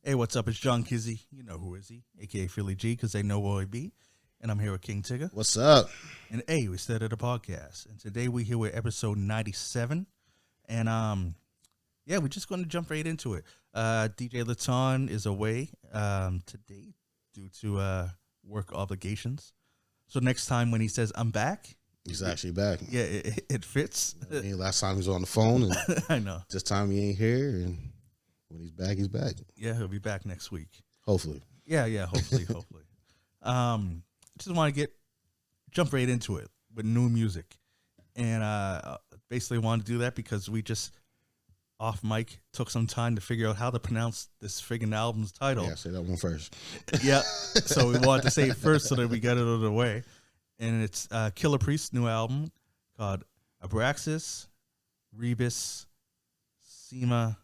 Hey, what's up? It's John Kizzy. You know who is he? AKA Philly G, because they know where I be. And I'm here with King Tigger. What's up? And hey, we started a podcast. And today we're here with episode 97. And yeah, we're just going to jump right into it. DJ Laton is away today due to work obligations. So next time when he says I'm back, He's actually back. yeah, it fits. I mean, last time he was on the phone, and I know. this time he ain't here. And when he's back, he's back. Yeah, he'll be back next week. Hopefully. Yeah, hopefully. Just want to jump right into it with new music. And basically wanted to do that because we just, off mic, took some time to figure out how to pronounce this friggin' album's title. Yeah, say that one first. Yeah, so we wanted to say it first so that we got it out of the way. And it's Killer Priest's new album called Abraxas Rebus Sema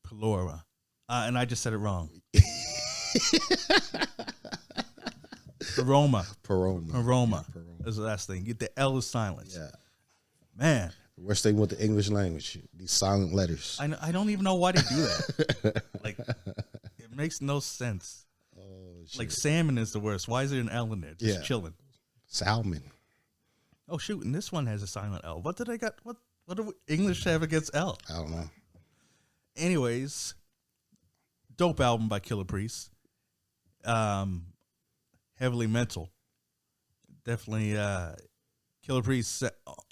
Pelora. And I just said it wrong. Peroma. Peroma. Is the last thing. Get the L is silent. Yeah. Man. The worst thing with the English language, these silent letters. I don't even know why they do that. Like, it makes no sense. Oh, shit. Like, salmon is the worst. Why is there an L in there? Just chilling. Salmon. Oh, shoot. And this one has a silent L. What did I got? What do English have against L? I don't know. Anyways, dope album by Killer Priest. Heavily mental. Definitely, Killer Priest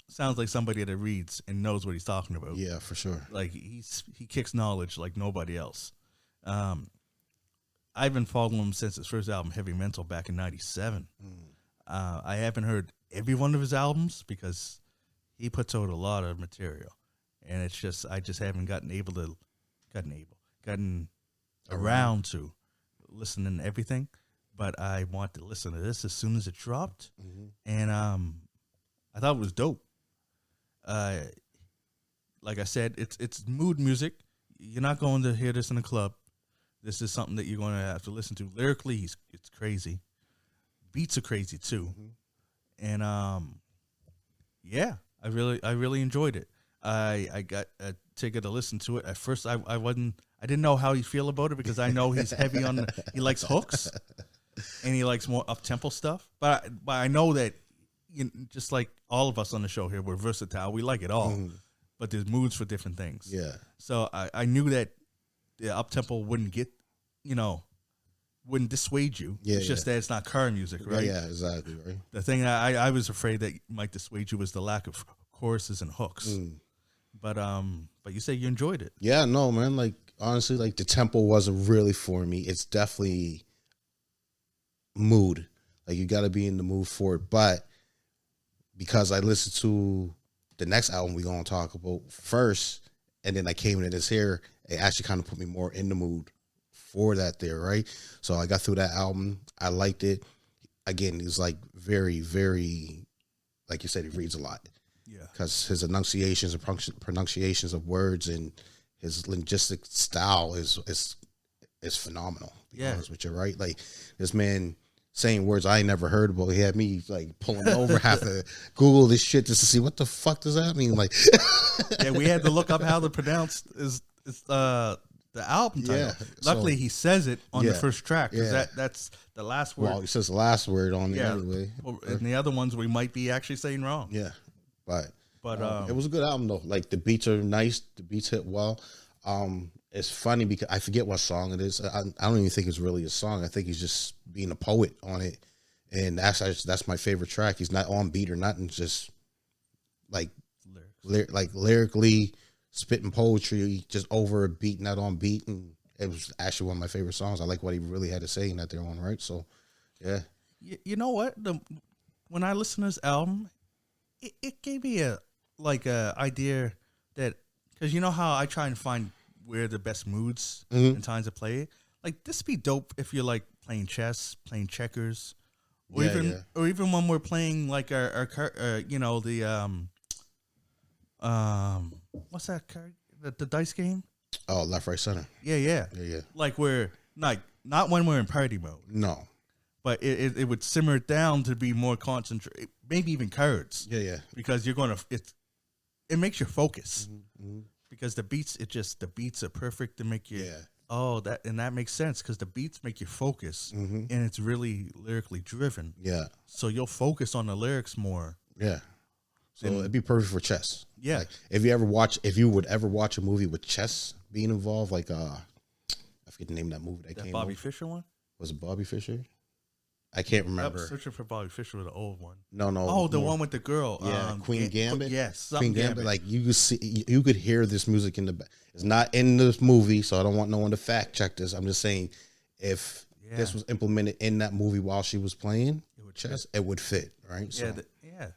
sounds like somebody that reads and knows what he's talking about. Yeah, for sure. Like he kicks knowledge like nobody else. I've been following him since his first album, Heavy Mental, back in '97. I haven't heard every one of his albums because he puts out a lot of material, and it's just I just haven't gotten around to listening to everything. But I want to listen to this as soon as it dropped, and I thought it was dope. Like I said, it's mood music. You're not going to hear this in a club. This is something that you're going to have to listen to. Lyrically, it's crazy. Beats are crazy too, and yeah, I really enjoyed it. I got a ticket to listen to it. At first, I didn't know how he'd feel about it because I know he's heavy on. He likes hooks, and he likes more up tempo stuff. But I know that, just like all of us on the show here, we're versatile. We like it all, but there's moods for different things. Yeah. So I knew that the up tempo wouldn't dissuade you. Yeah, it's just that it's not car music, right? Yeah, exactly, right. The thing I was afraid that might dissuade you was the lack of choruses and hooks. But you say you enjoyed it. Yeah, no, man. Like, honestly, like, the tempo wasn't really for me. It's definitely mood. Like, you got to be in the mood for it. But because I listened to the next album we're going to talk about first, and then I came into this here, it actually kind of put me more in the mood for that there, right? So I got through that album. I liked it. Again, he's like very, very, like you said, he reads a lot. Yeah. Because his enunciations and pronunciations of words and his linguistic style is phenomenal. To be honest with you, right? Like, this man saying words I ain't never heard about. He had me like pulling over, have to Google this shit just to see what the fuck does that mean. Like, yeah, we had to look up how to pronounce is the album title. Yeah, Luckily, he says it on the first track because that's the last word. Well, he says the last word on it anyway. And the other ones we might be actually saying wrong. Yeah, but it was a good album though. Like, the beats are nice. The beats hit well. It's funny because I forget what song it is. I don't even think it's really a song. I think he's just being a poet on it, and that's my favorite track. He's not on beat or nothing. Just like lyrically spitting poetry just over a beat, not on beat, and it was actually one of my favorite songs. I like what he really had to say in that there one, right? So, yeah. You know what? When I listened to this album, it gave me a idea that, because you know how I try and find where the best moods and times to play it. Like, this be dope if you're like playing chess, playing checkers, or even when we're playing like our what's that card? The dice game? Oh, left, right, center. Yeah. Like, we're not when we're in party mode. No. But it would simmer it down to be more concentrated, maybe even cards. Yeah. Because it makes you focus. Because the beats are perfect to make you Oh, that makes sense because the beats make you focus, and it's really lyrically driven. Yeah, So you'll focus on the lyrics more. yeah. So it'd be perfect for chess. Yeah. Like, if you would ever watch a movie with chess being involved, like I forget the name of that movie that That came Bobby out. Fischer one? Was it Bobby Fischer? I can't I remember. was searching for Bobby Fischer with the old one. No. Oh, the one with the girl. Yeah, Queen Gambit. Yes, Queen Gambit. Like you could see, you could hear this music in the back. It's not in this movie, so I don't want no one to fact check this. I'm just saying, if this was implemented in that movie while she was playing chess, it would fit, right? Yeah, So, yeah.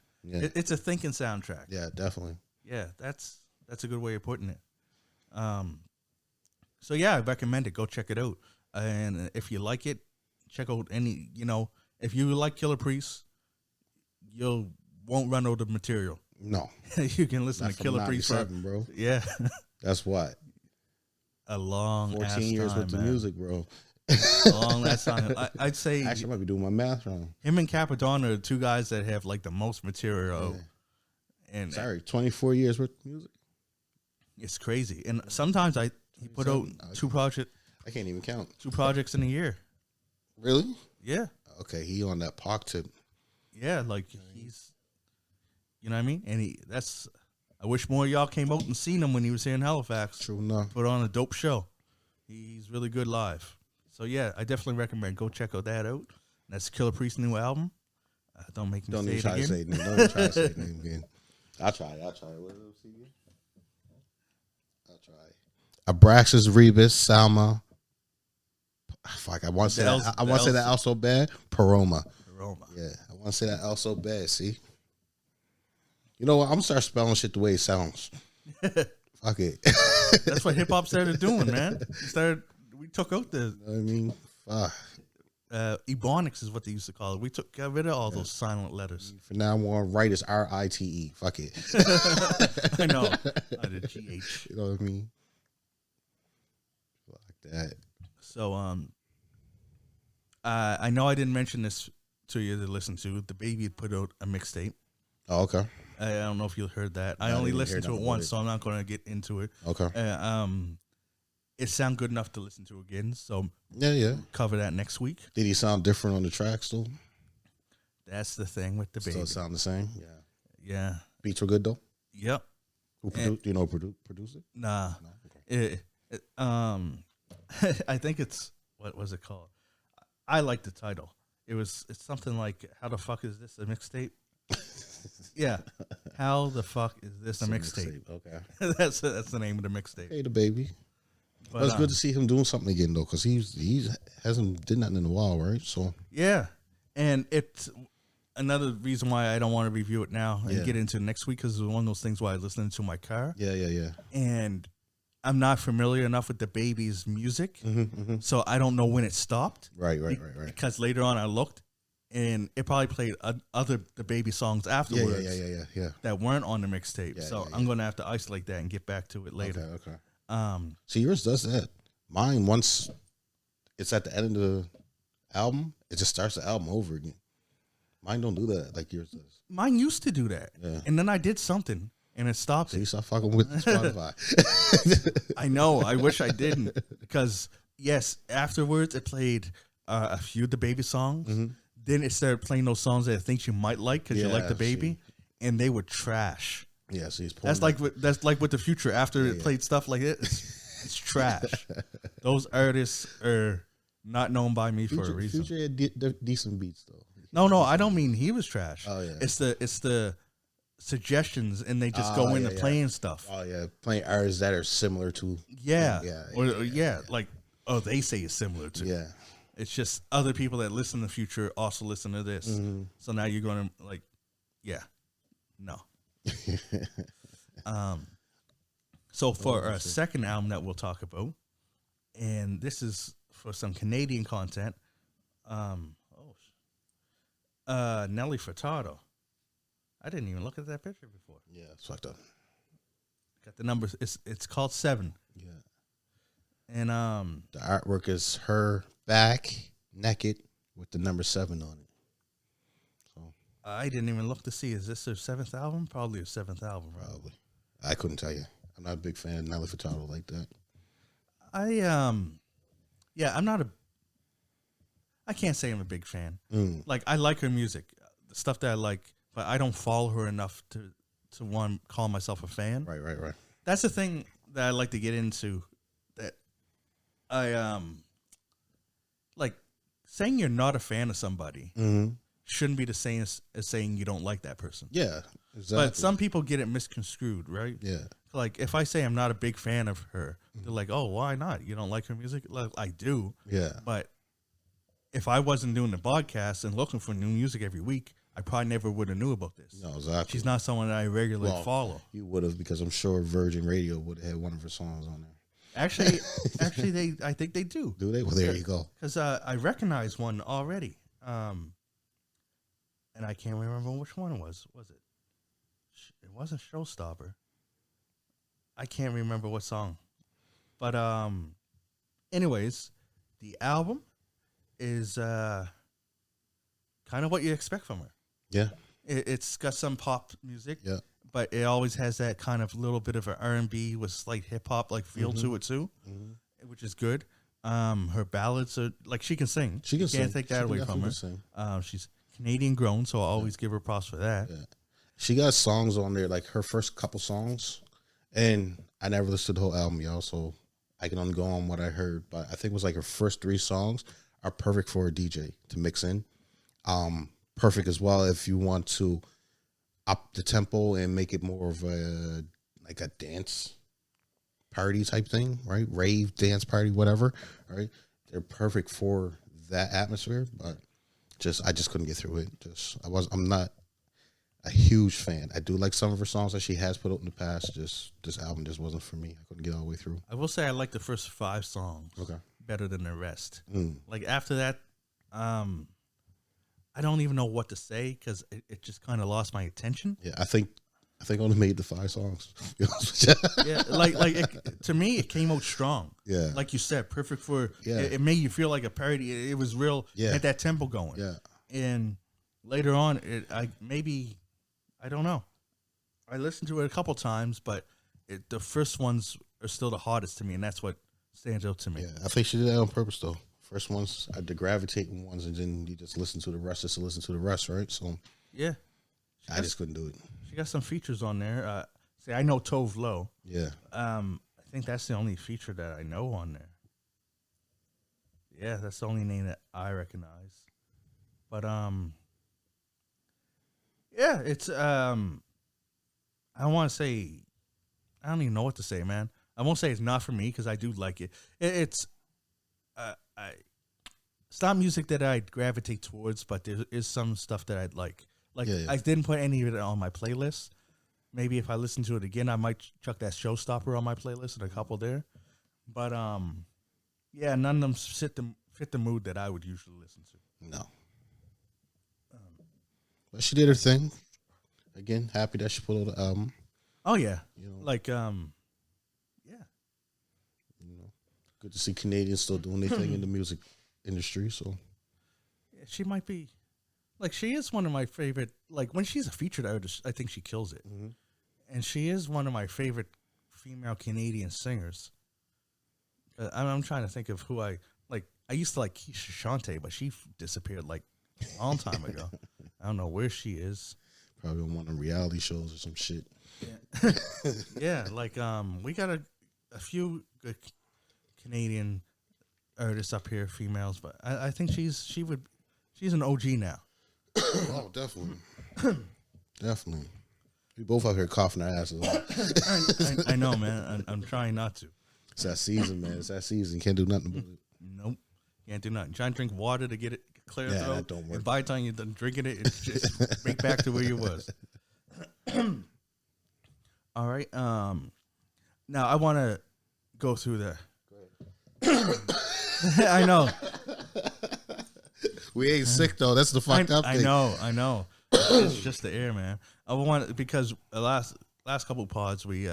It's a thinking soundtrack. yeah, definitely. Yeah, that's a good way of putting it. So yeah, I recommend it. Go check it out, and if you like it, check out any. If you like Killer Priest, you won't run out of material. No, You can listen not to Killer Priest, bro. Yeah, That's what a long 14 years time, with the music, bro. Long last time. I'd say Actually, I might be doing my math wrong. him and Capadonna are the two guys that have like the most material. Yeah. And 24 years worth of music. it's crazy. And sometimes he put out two projects I can't even count. 2 projects in a year. Really? Yeah. Okay, he on that Pac tip. Yeah, like he's, you know what I mean? And I wish more of y'all came out and seen him when he was here in Halifax. True enough. Put on a dope show. He's really good live. So yeah, I definitely recommend go check out that out. That's Killer Priest's new album. Don't make me Don't say even it try again. to say it. Don't even try to say it name again. I'll try. What else again? I'll try. Abraxas, Rebus, Salma. Fuck, I want to say that. I want to say that also bad. Paroma. Yeah, I want to say that also bad. See, you know what? I'm gonna start spelling shit the way it sounds. Fuck it. That's what hip hop started doing, man. We took out the. You know what I mean, fuck. Ebonics is what they used to call it. Got rid of all those silent letters. For now on, right is RITE. Fuck it. I know. I did GH. You know what I mean? Fuck that. So I know I didn't mention this to you to listen to. The Baby put out a mixtape. Oh, okay. I don't know if you heard that. I No, I only didn't listened hear to it nothing once, about so I'm not going to get into it. Okay. It sounded good enough to listen to again, so Yeah. cover that next week. Did he sound different on the tracks though? That's the thing with the Baby. Still sound the same? Yeah. Yeah. Beats were good though? Yep. Who produced? Do you know who produced it? Nah. No? Okay. I think it's, what was it called? I like the title. It's something like, how the fuck is this a mixtape? Yeah. How the fuck is this a mixtape? Okay. That's the name of the mixtape. Hey, the Baby. But, It's good to see him doing something again though, because he hasn't did nothing in a while, right? So yeah, and it's another reason why I don't want to review it now and get into next week, because it's one of those things where I listen to my car. Yeah. And I'm not familiar enough with the Baby's music, so I don't know when it stopped. Right. Because later on I looked, and it probably played the Baby songs afterwards. Yeah. That weren't on the mixtape. Yeah, So yeah. I'm going to have to isolate that and get back to it later. Okay. Um, See, yours does that. Mine, once it's at the end of the album, it just starts the album over again. Mine don't do that like yours does. Mine used to do that, and then I did something, and it stopped So you it. start fucking with Spotify. I know. I wish I didn't, because yes, afterwards it played a few of the Baby songs. Then it started playing those songs that it thinks you might like because you like the Baby, and they were trash. Yeah, so he's That's like with the Future. After it played stuff like it, it's trash. Those artists are not known by me for a reason. Future had decent beats though. No, I don't mean he was trash. Oh, yeah. It's the suggestions, and they just go into playing stuff. Oh yeah, playing artists that are similar to. Yeah. Yeah. Like, they say it's similar to. Yeah. It's just other people that listen to Future also listen to this. So now you're going to no. So for our second album that we'll talk about, and this is for some Canadian content, Nelly Furtado. I didn't even look at that picture before. Yeah, it's fucked up. Got the numbers. It's called 7. Yeah. And The artwork is her back naked with the number 7 on it. So I didn't even look to see. Is this her 7th album? Probably her 7th album. Right? probably. I couldn't tell you. I'm not a big fan of Nelly Furtado like that. Yeah, I can't say I'm a big fan. Like, I like her music, the stuff that I like, but I don't follow her enough to one call myself a fan. Right. That's the thing that I like to get into. That I like saying you're not a fan of somebody shouldn't be the same as saying you don't like that person. Yeah, exactly. But some people get it misconstrued, right? Yeah. Like, if I say I'm not a big fan of her, they're like, "Oh, why not? You don't like her music?" Like, I do. Yeah. But if I wasn't doing the podcast and looking for new music every week, I probably never would have knew about this. No, exactly. She's not someone that I regularly follow. You would have, because I'm sure Virgin Radio would have had one of her songs on there. Actually, I think they do. Do they? Well, there you go. Because I recognize one already, and I can't remember which one it was. Was it? It wasn't Showstopper. I can't remember what song, but anyways, the album is kind of what you expect from her. Yeah, it's got some pop music. Yeah, but it always has that kind of little bit of an R&B with slight hip hop like feel to it too, which is good. Her ballads are like, she can sing. She can sing. Can't take that away from her. She's Canadian grown, so I'll always give her props for that. Yeah. She got songs on there, like her first couple songs, and I never listened to the whole album, y'all, so I can only go on what I heard. But I think it was like her first 3 songs are perfect for a DJ to mix in. Perfect as well if you want to up the tempo and make it more of a dance party type thing, right? Rave, dance party, whatever, right? They're perfect for that atmosphere, but I just couldn't get through it. I'm not a huge fan. I do like some of her songs that she has put out in the past. Just this album just wasn't for me. I couldn't get all the way through. I will say I like the first 5 songs better than the rest. Like, after that, I don't even know what to say because it just kind of lost my attention. Yeah, I think I only made the 5 songs. Yeah, to me, it came out strong. Yeah, like you said, perfect for. Yeah, it made you feel like a parody. It was real. Yeah, had that tempo going. Yeah, and later on, I don't know. I listened to it a couple times, but the first ones are still the hardest to me, and that's what stands out to me. Yeah, I think she did that on purpose, though. First ones are the gravitating ones, and then you just listen to the rest just to listen to the rest, right? So yeah, I just couldn't do it. She got some features on there. See, I know Tove Lo. Yeah. I think that's the only feature that I know on there. Yeah, that's the only name that I recognize. But yeah, it's I don't want to say, I don't even know what to say, man. I won't say it's not for me because I do like it. It's not music that I gravitate towards, but there is some stuff that I'd like. Like, I didn't put any of it on my playlist. Maybe if I listen to it again, I might chuck that Showstopper on my playlist and a couple there. But yeah, none of them fit the mood that I would usually listen to. No. But she did her thing. Again, happy that she put out the album. Oh yeah, you know, like yeah. You know, good to see Canadians still doing their thing in the music industry. So she might be, like, she is one of my favorite. Like, when she's a featured artist, I think she kills it. Mm-hmm. And she is one of my favorite female Canadian singers. I'm trying to think of who I like. I used to like Keisha Shante, but she disappeared like a long time ago. I don't know where she is. Probably on one of the reality shows or some shit. Yeah, yeah. Like we got a few good Canadian artists up here, females, but I think she's an OG now. Oh, definitely, definitely. We both out here coughing our asses off. I know, man. I'm trying not to. It's that season, man. It's that season. Can't do nothing about it. Nope. Can't do nothing. Try and drink water to get it clear throat. That don't work. And by the time you're done drinking it, it's just right back to where you was. All right. Now I want to go through the. I know. We ain't sick though. That's the fucked up thing. I know. It's just the air, man. I want, because the last couple of pods we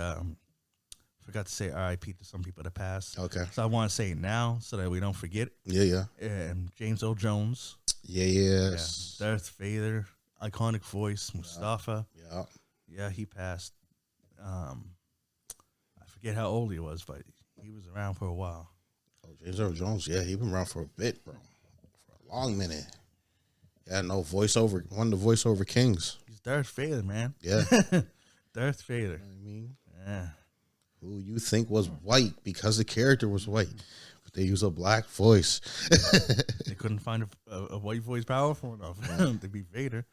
forgot to say RIP to some people that passed. Okay. So I want to say it now so that we don't forget. Yeah. And James Earl Jones. Yes. Yeah. Darth Vader, iconic voice, Mustafa. Yeah. Yeah, he passed. I forget how old he was, but he was around for a while. Oh, James Earl Jones, yeah, he been around for a bit, bro, for a long minute. Yeah, no voiceover, one of the voiceover kings. He's Darth Vader, man. Yeah, Darth Vader. you know what I mean, Yeah. who you think was white because the character was white, but they use a black voice. They couldn't find a white voice powerful enough to be Vader.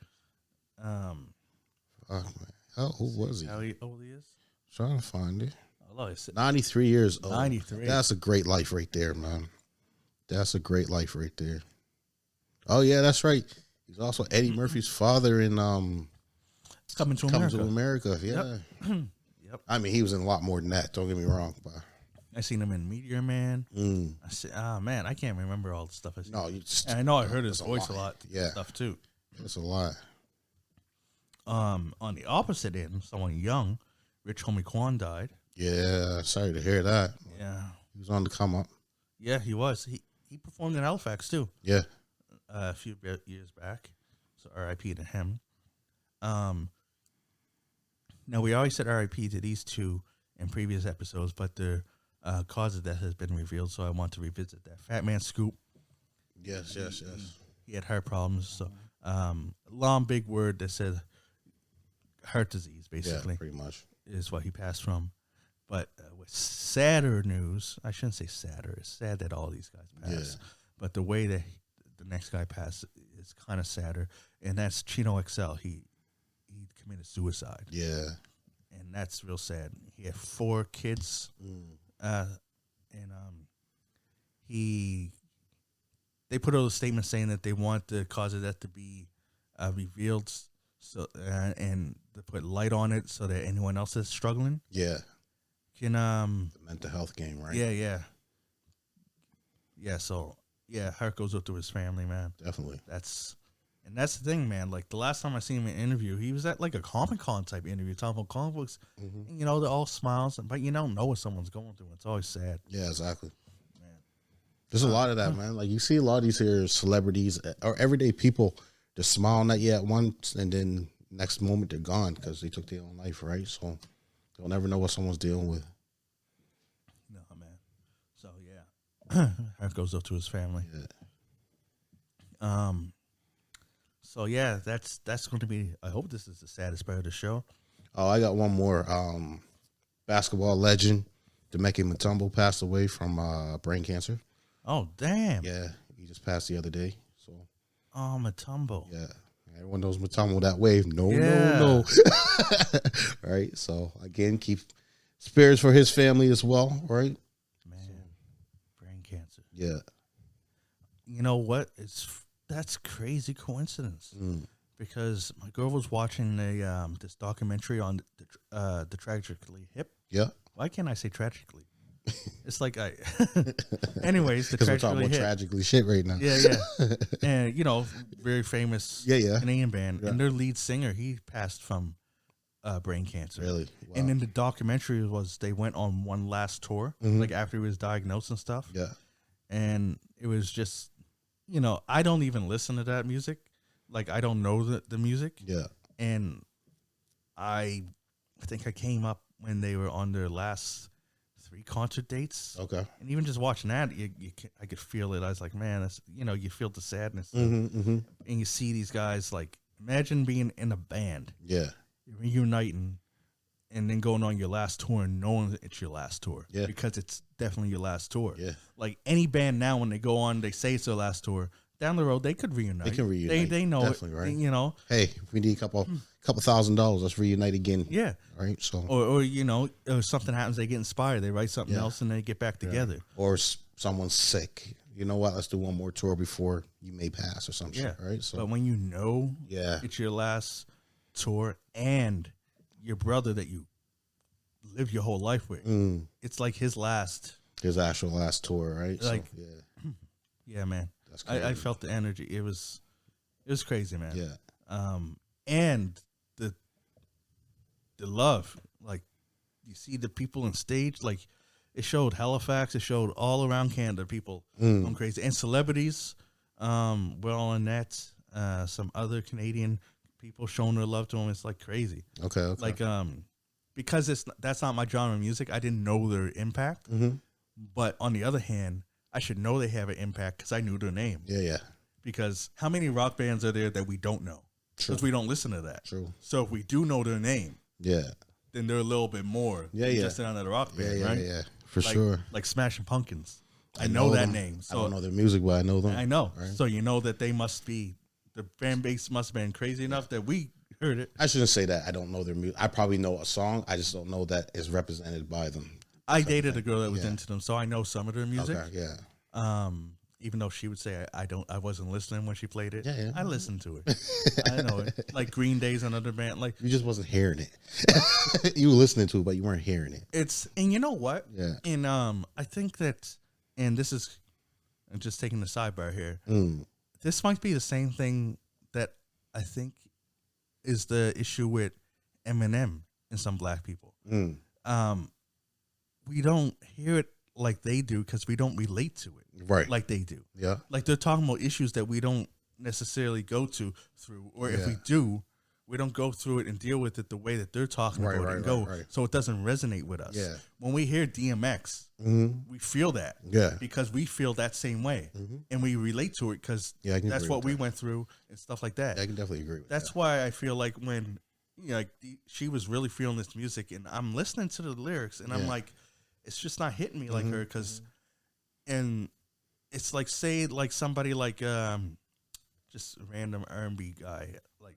Fuck, man. How old was he? How old he is? Trying to find it. Oh, I said 93 years old. 93. That's a great life right there, man. That's a great life right there. Oh yeah, that's right. He's also Eddie Murphy's father in Coming to America. Yeah. Yep. I mean, he was in a lot more than that. Don't get me wrong, but I seen him in Meteor Man. I said, man, I can't remember all the stuff I seen. no, you just. And I know I heard his voice a lot. Yeah, Stuff too. it's a lot. On the opposite end, someone young, Rich Homie Quan died. Yeah, sorry to hear that. Yeah. He was on the come up. Yeah, he was. He performed in Halifax too. Yeah. A few years back. So R.I.P. to him. Now, we always said R.I.P. to these two in previous episodes, but their cause of death has been revealed, so I want to revisit that. Fat Man Scoop. Yes. He had heart problems. So, long, big word that said heart disease, basically. Yeah, pretty much. Is what he passed from. But with sadder news, I shouldn't say sadder. It's sad that all these guys passed. Yeah. But the way that the next guy passed is kind of sadder, and that's Chino XL. He committed suicide. Yeah. And that's real sad. He had 4 kids, and they put out a statement saying that they want the cause of death to be revealed, so and to put light on it so that anyone else that's struggling Yeah. can The mental health game, right? yeah. So heart goes up to his family, man. Definitely. That's the thing, man. Like the last time I seen him in an interview, he was at like a Comic-Con type interview talking about comic books. And, they're all smiles, but you don't know what someone's going through. It's always sad. Yeah, exactly. Man. There's a lot of that, man. Like you see a lot of these here celebrities or everyday people just smiling at you at once, and then next moment they're gone because they took their own life, right? So you'll never know what someone's dealing with. No, man. So heart goes up to his family. Yeah. So yeah, that's going to be. I hope this is the saddest part of the show. Oh, I got one more. Basketball legend Dikembe Mutombo passed away from brain cancer. Oh damn! Yeah, he just passed the other day. So. Oh, Mutombo. Yeah. Everyone knows Mutombo, that wave. No. Right. So again, keep spirits for his family as well. Right. Man, brain cancer. Yeah. You know what? That's crazy coincidence. Because my girl was watching this documentary on the Tragically Hip. Yeah. Why can't I say tragically? It's like anyways, the Because we're Tragically talking about Hip. tragically shit right now. Yeah. And very famous Canadian band, and their lead singer, he passed from brain cancer. Really? Wow. And in the documentary was they went on one last tour, like after he was diagnosed and stuff. Yeah. And it was just, I don't even listen to that music. Like, I don't know the music. Yeah. And I think I came up when they were on their last 3 concert dates. Okay. And even just watching that, I could feel it. I was like, man, that's, you feel the sadness. And you see these guys, like, imagine being in a band. Yeah. Reuniting and then going on your last tour and knowing it's your last tour. Yeah. Because it's definitely your last tour. Yeah. Like any band now, when they go on, they say it's their last tour. Down the road, they could reunite. They can reunite. They know definitely, it. Right. Hey, if we need a couple $1,000, let's reunite again. Yeah. Right. So. Or if something happens, they get inspired. They write something else and they get back together. Or someone's sick. You know what? Let's do one more tour before you may pass or some shit. Right. So. But when it's your last tour and your brother that you live your whole life with, it's like his actual last tour, right? Like, so, yeah, man. That's crazy. I felt the energy. It was crazy, man. Yeah. And the love, like you see the people on stage, like it showed Halifax, it showed all around Canada, people going crazy, and celebrities. We're all in that. Some other Canadian people showing their love to him. It's like crazy. Okay. Like because that's not my genre of music. I didn't know their impact. But on the other hand, I should know they have an impact because I knew their name. Yeah. Because how many rock bands are there that we don't know? True. Because we don't listen to that. True. So if we do know their name, Yeah. then they're a little bit more than just another rock band, right? Yeah. For like, sure. Like Smashing Pumpkins. I know that them. name. So I don't know their music, but I know them. I know. Right? So you know that they must be, the fan base must have been crazy enough that we heard it. I shouldn't say that I don't know their music. I probably know a song. I just don't know that is represented by them. I dated a girl that was into them, so I know some of their music. Okay, yeah. Even though she would say I wasn't listening when she played it. Yeah. I listened to it. I know it. Like Green Day's another band. Like You just wasn't hearing it. You were listening to it, but you weren't hearing it. And you know what? Yeah. And I think that, and this is, I'm just taking the sidebar here. This might be the same thing that I think is the issue with Eminem and some black people. We don't hear it like they do because we don't relate to it like they do. Yeah. Like they're talking about issues that we don't necessarily go through, or if we do, we don't go through it and deal with it the way that they're talking about it and go. So it doesn't resonate with us. Yeah. When we hear DMX, we feel that. Yeah. Because we feel that same way. And we relate to it because that's what we went through and stuff like that. I can definitely agree with that. That's why I feel like when she was really feeling this music and I'm listening to the lyrics and I'm like, it's just not hitting me like her because, and it's like, say like somebody like just a random R&B guy like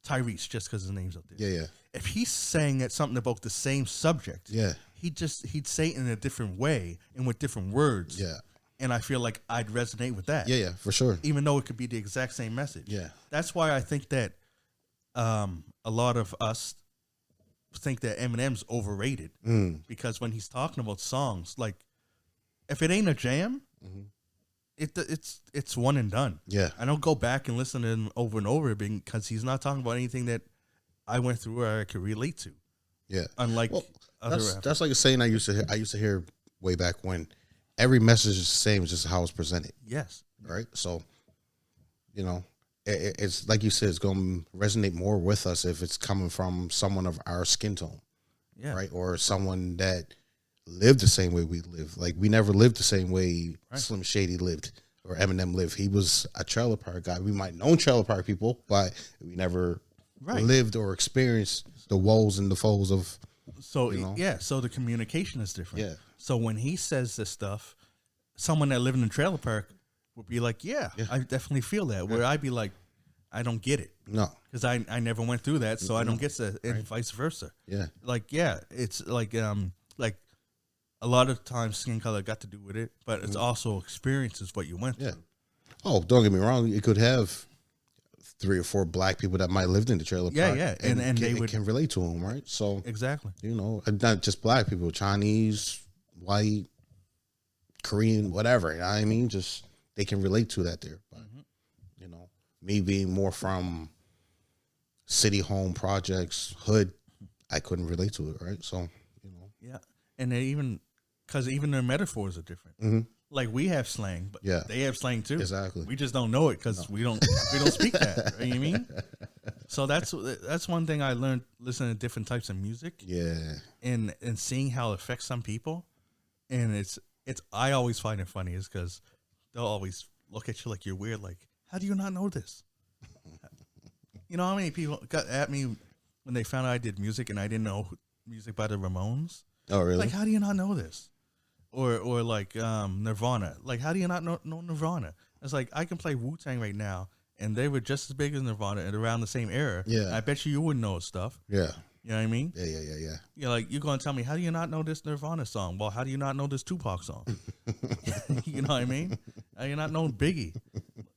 Tyrese, just because his name's up there. Yeah. If he's saying it something about the same subject, he'd say it in a different way and with different words. Yeah. And I feel like I'd resonate with that. Yeah, for sure. Even though it could be the exact same message. Yeah. That's why I think that a lot of us think that Eminem's overrated because when he's talking about songs, like if it ain't a jam, it's one and done. Yeah. I don't go back and listen to him over and over because he's not talking about anything that I went through or I could relate to. Yeah. Unlike other that's like a saying I used to hear way back when. Every message is the same, it's just how it's presented. Yes. Right? So, it's like you said, it's going to resonate more with us if it's coming from someone of our skin tone. Yeah. Right? Or someone that lived the same way we live. Like, we never lived the same way Slim Shady lived or Eminem lived. He was a trailer park guy. We might know trailer park people, but we never lived or experienced the woes and the foes of. So, so the communication is different. Yeah. So when he says this stuff, someone that lived in a trailer park would be like, I definitely feel that. Where I'd be like, I don't get it. No. Because I never went through that, so I don't get that, and vice versa. Yeah. Like, it's like a lot of times skin color got to do with it, but it's also experiences what you went through. Oh, don't get me wrong. You could have 3 or 4 black people that might lived in the trailer park. And they can relate to them, right? So exactly. Not just black people, Chinese, white, Korean, whatever. You know what I mean? Just they can relate to that there. But me being more from city home projects, hood, I couldn't relate to it, right? So, Yeah. And they even their metaphors are different. Like we have slang, but they have slang too. Exactly. We just don't know it because we don't speak that. You know what I mean? So that's one thing I learned listening to different types of music. Yeah. And seeing how it affects some people. And it's I always find it funny is because they'll always look at you like you're weird. Like, how do you not know this? You know how many people got at me when they found out I did music and I didn't know music by the Ramones? Oh, really? Like, how do you not know this? Or like Nirvana. Like, how do you not know Nirvana? It's like, I can play Wu-Tang right now, and they were just as big as Nirvana and around the same era. Yeah. I bet you wouldn't know stuff. Yeah. You know what I mean? Yeah. You're like, you're going to tell me, how do you not know this Nirvana song? Well, how do you not know this Tupac song? You know what I mean? How do you not know Biggie?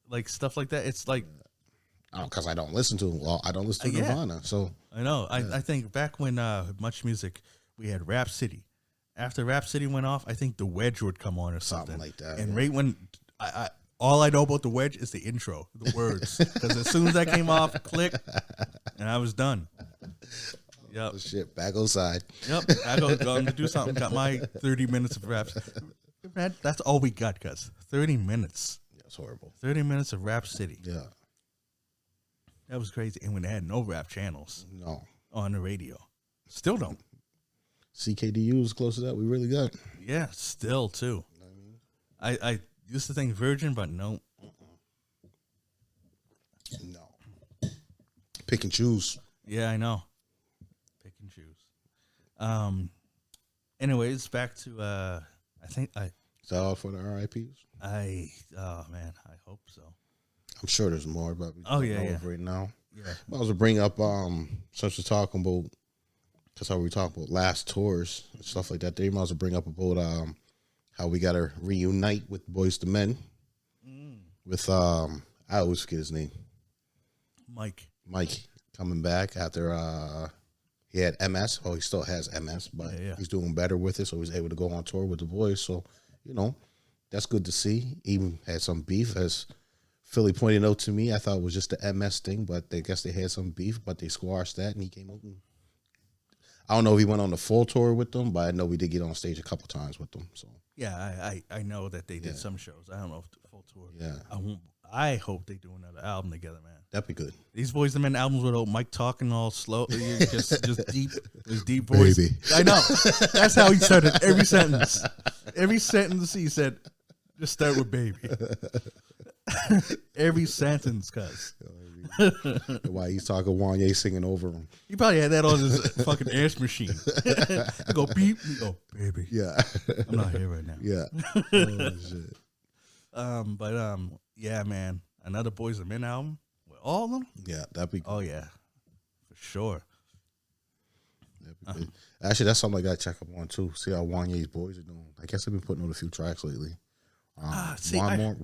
Like, stuff like that. It's like... because I don't listen to them. Well, I don't listen to Nirvana, so... I know. I think back when Much Music, we had Rap City. After Rap City went off, I think The Wedge would come on or something like that. And right when... all I know about The Wedge is the intro, the words. Because as soon as that came off, click, and I was done. Yep. Oh, shit, back outside. Yep. I going to do something. Got my 30 minutes of raps. That's all we got, cuz. 30 minutes. Yeah, it's horrible. 30 minutes of Rap City. Yeah. That was crazy. And when they had no rap channels on the radio. Still don't. CKDU is close to that. We really got. Yeah, still too. I used to think Virgin, but no. No. Pick and choose. Yeah, I know. Pick and choose. Anyways, back to I think Is that all for the RIPs? oh man, I hope so. I'm sure there's more, but we Oh, don't yeah, know yeah. it right now. Yeah. I was to bring up since we're talking about, that's how we talk about last tours and stuff like that. They might as well bring up about how we got to reunite with Boys to Men with I always forget his name, Mike coming back after he had MS. Well, he still has MS, but he's doing better with it, so he's able to go on tour with the boys. So that's good to see. Even had some beef, as Philly pointed out to me. I thought it was just the MS thing, but I guess they had some beef, but they squashed that, and he came out. And I don't know if he went on the full tour with them, but I know we did get on stage a couple times with them. So yeah, I know that they did some shows. I don't know if the full tour. Yeah. I hope they do another album together, man. that'd be good. These Boys the Men albums without Mike talking all slow, just deep, his deep voice. Baby. I know. That's how he started every sentence. Every sentence he said, just start with baby. Every sentence, cuz. Why he's talking Wanye singing over him. He probably had that on his fucking ass machine. You go beep, you go baby. Yeah. I'm not here right now. Yeah. Oh, shit. Yeah, man. Another Boys and Men album with all of them. Yeah, that'd be good. Oh yeah, for sure. That'd be good. Actually, that's something I gotta check up on too. See how Wanye's boys are doing. I guess they've been putting out a few tracks lately. I can't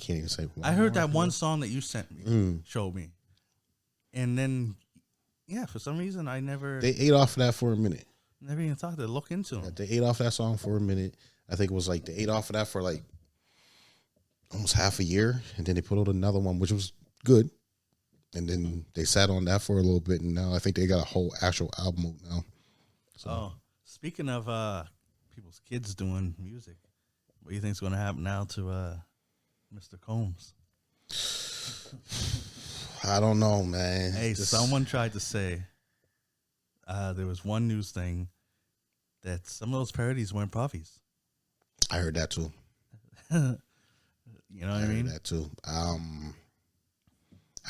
even say. I heard that one song that you sent me, showed me, and then for some reason I never. They ate off of that for a minute. Never even thought to look into them. Yeah, they ate off that song for a minute. I think it was like they ate off of that for like almost half a year, and then they put out another one, which was good. And then they sat on that for a little bit, and now I think they got a whole actual album out now. So. Speaking of people's kids doing music, what do you think's going to happen now to Mr. Combs? I don't know, man. Hey, someone tried to say there was one news thing that some of those parodies weren't Puffy's. I heard that too. You know what I mean? That too. I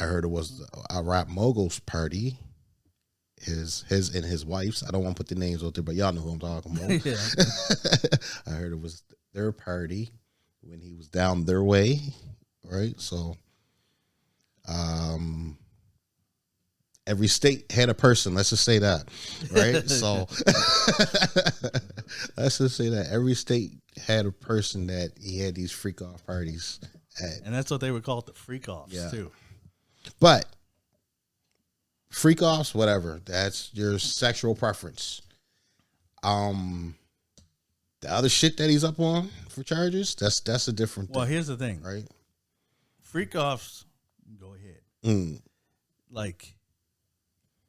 heard it was a Rap Mogul's party. His and his wife's. I don't want to put the names out there, but y'all know who I'm talking about. Yeah. I heard it was their party when he was down their way, right? So, every state had a person. Let's just say that, right? So, let's just say that every state had a person that he had these freak off parties at. And that's what they would call it, the freak offs, too. But freak offs, whatever. That's your sexual preference. The other shit that he's up on for charges, that's a different thing. Well, here's the thing. Right? Freak offs, go ahead. Like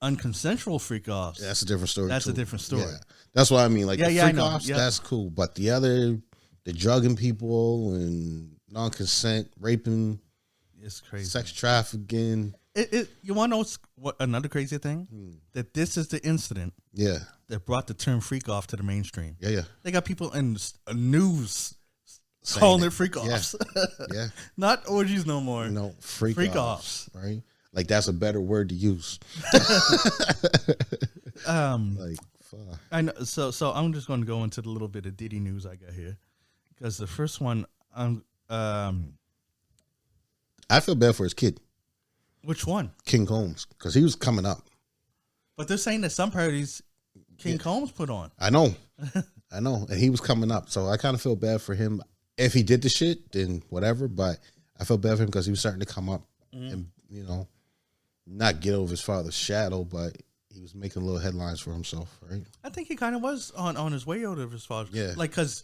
unconsensual freak offs. That's a different story. That's too. a different story. Yeah. That's what I mean. Like the freak offs, Yeah. that's cool. But the drugging people and non-consent, raping, It's crazy. sex trafficking. You want to know what another crazy thing? That this is the incident Yeah. that brought the term freak off to the mainstream. Yeah. They got people in news Saying calling it. it freak offs. Yeah. Not orgies no more. No, freak offs. Right? Like that's a better word to use. Like fuck. I know. So I'm just going to go into the little bit of Diddy news I got here, because the first one, I feel bad for his kid, which one? King Combs, because he was coming up. But they're saying that some parties King Combs put on. I know, and he was coming up, so I kind of feel bad for him. If he did the shit, then whatever. But I feel bad for him because he was starting to come up, and not get over his father's shadow, but he was making little headlines for himself, right? I think he kind of was on his way out of his father. Yeah. Like, because,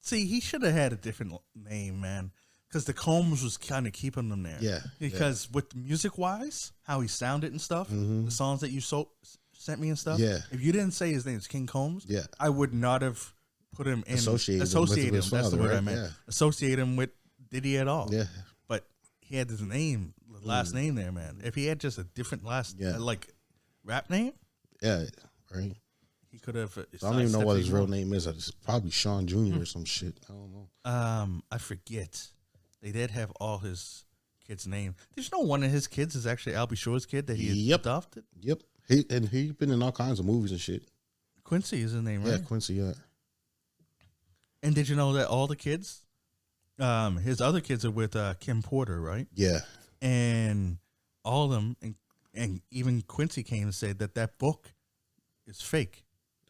see, he should have had a different name, man. Because the Combs was kind of keeping him there. Yeah. Because with music-wise, how he sounded and stuff, the songs that you sent me and stuff, Yeah. if you didn't say his name is King Combs, Yeah. I would not have put him in. Associate him Associate with him. his That's the father, word I right? meant. Yeah. Associate him with Diddy at all. Yeah. But he had his name, last name there, man. If he had just a different last, like, rap name, Yeah, right. He could have. I don't even know what his real name is. It's probably Sean Jr. or some shit. I don't know. I forget. They did have all his kids' name. Did you know one of his kids is actually Albie Shore's kid that he adopted? Yep. He's been in all kinds of movies and shit. Quincy is his name, right? Yeah, Quincy. Yeah. And did you know that all the kids, his other kids are with Kim Porter, right? Yeah. And all of them, and even Quincy came and said that book is fake.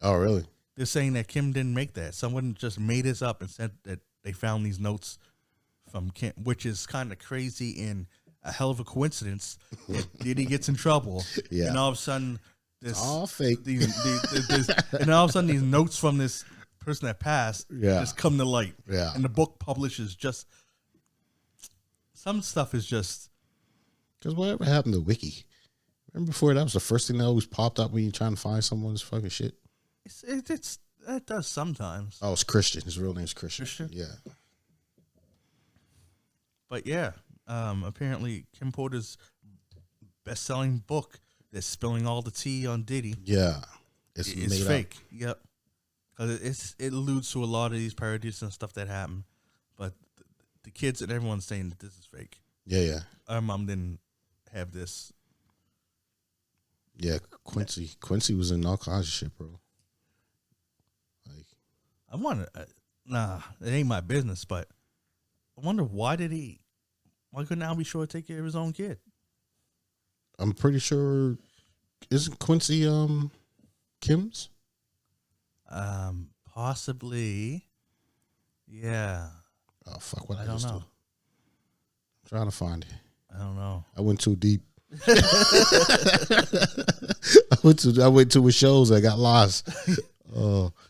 Oh, really? They're saying that Kim didn't make that. Someone just made this up and said that they found these notes from Kim, which is kind of crazy and a hell of a coincidence that Diddy gets in trouble. Yeah. And all of a sudden, this all fake. And all of a sudden, these notes from this person that passed just come to light. Yeah. And the book publishes just some stuff is just. Because whatever happened to Wiki? Remember before that was the first thing that always popped up when you're trying to find someone's fucking shit? It does sometimes. Oh, it's Christian. His real name's Christian. Christian? Yeah. But yeah, apparently Kim Porter's best-selling book that's spilling all the tea on Diddy. Yeah. It's fake. Up. Yep. Because it alludes to a lot of these parodies and stuff that happen. But the kids and everyone's saying that this is fake. Yeah, yeah. Our mom didn't have this. Yeah, Quincy was in all kinds of shit, bro. Like, I wonder, it ain't my business, but I wonder why couldn't Albie Shore take care of his own kid? I'm pretty sure, isn't Quincy Kim's? Possibly. Yeah. Oh fuck! What I don't just know. do? I'm trying to find it. I don't know. I went too deep. I went to his shows. I got lost.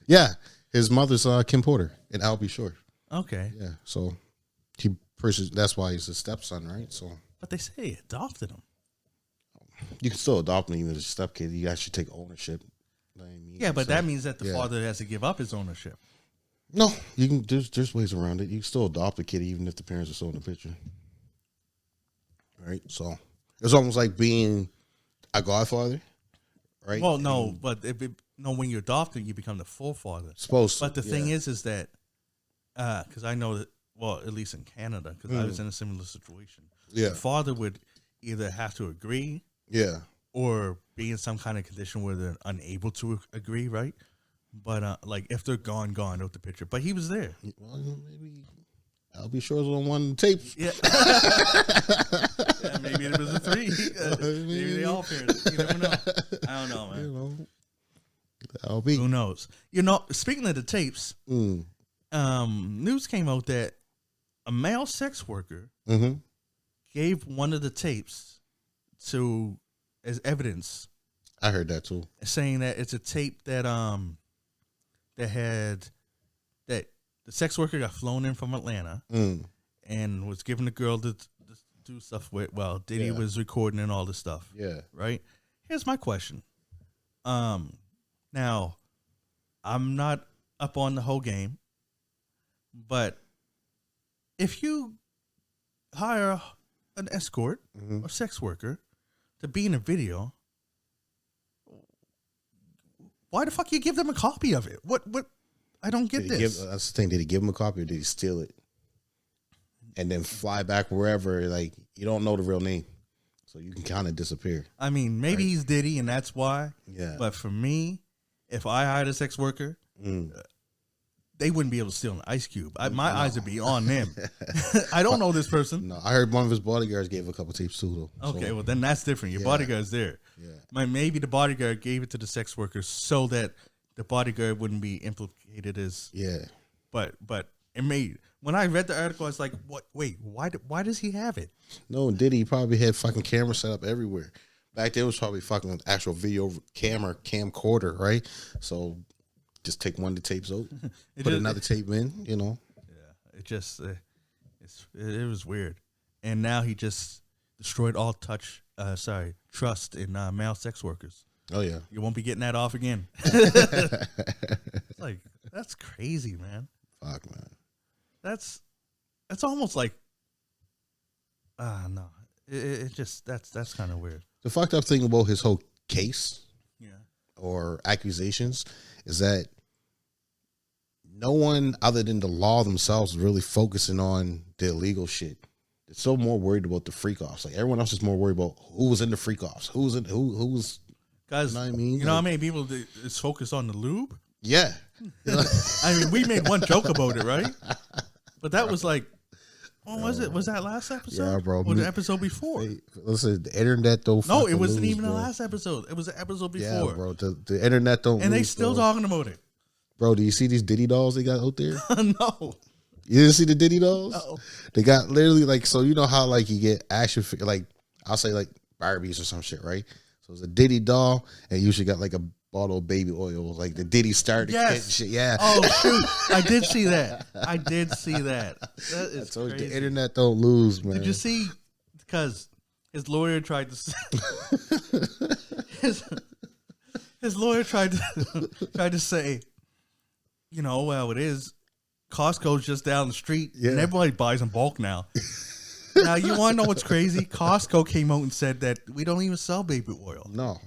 Yeah, his mother's Kim Porter and Albie Shore. Okay. Yeah, so that's why he's a stepson, right? So, but they say he adopted him. You can still adopt him even as a stepkid. You actually take ownership. Yeah, but that means that the father has to give up his ownership. No, you can. There's ways around it. You can still adopt a kid even if the parents are still in the picture. Right, so it's almost like being a godfather, right? Well, no, but when you're adopted, you become the full father. Supposed to. But the thing is that because I know that, well, at least in Canada, because I was in a similar situation. Yeah, the father would either have to agree, or be in some kind of condition where they're unable to agree, right? But like if they're gone with the picture, but he was there. Well, maybe Albie Shore's on one of the tapes. Yeah. Yeah, maybe it was a 3. Maybe they all paired it. You never know. I don't know, man. You know, Albie. Who knows? Speaking of the tapes, news came out that a male sex worker gave one of the tapes as evidence. I heard that too. Saying that it's a tape that the sex worker got flown in from Atlanta and was given the girl to do stuff with. Well, Diddy was recording and all this stuff. Yeah. Right? Here's my question. Now, I'm not up on the whole game, but if you hire an escort or sex worker to be in a video, why the fuck you give them a copy of it? What? I don't get this. That's the thing. Did he give him a copy or did he steal it? And then fly back wherever, like, you don't know the real name. So you can kind of disappear. I mean, maybe he's Diddy and that's why. Yeah. But for me, if I hired a sex worker, they wouldn't be able to steal an Ice Cube. My eyes would be on them. I don't know this person. No, I heard one of his bodyguards gave a couple tapes too, though. Okay, well, then that's different. Your bodyguard's there. Yeah. Maybe the bodyguard gave it to the sex worker so that the bodyguard wouldn't be implicated as. Yeah. But it made. When I read the article, I was like, "What? Wait, why does he have it?" No, Diddy probably had fucking cameras set up everywhere. Back then, it was probably fucking actual video camcorder, right? So just take one of the tapes out, put another tape in, you know. Yeah, it was weird, and now he just destroyed all trust in male sex workers. Oh yeah, you won't be getting that off again. It's like, that's crazy, man. Fuck, man. That's almost like, no, it just that's kind of weird. The fucked up thing about his whole case, or accusations is that no one other than the law themselves is really focusing on the illegal shit. They're so more worried about the freak offs. Like everyone else is more worried about who was in the freak offs, who was Guys, you know what I mean? You know how many people is focused on the lube? Yeah. I mean, we made one joke about it, right? But that was like, when was it? Was that last episode? Yeah, bro. Or the episode before? Hey, listen, the internet don't. No, it wasn't lose, even bro. the last episode. It was the episode before. Yeah, bro. The internet don't. And lose, they still bro. talking about it. Bro, do you see these Diddy dolls they got out there? No. You didn't see the Diddy dolls? No. They got literally like, so you know how like you get action figure, like I'll say like Barbies or some shit, right? So it's a Diddy doll, and you usually got like a bottle of baby oil, like the Diddy starter kit and shit. Yeah. Oh shoot! I did see that. I did see that. That is I told you, crazy. the internet don't lose, man. Did you see? Because his lawyer tried to say, his lawyer tried to say, you know, well, it is Costco's just down the street, and everybody buys in bulk now. Now you want to know what's crazy? Costco came out and said that we don't even sell baby oil. No.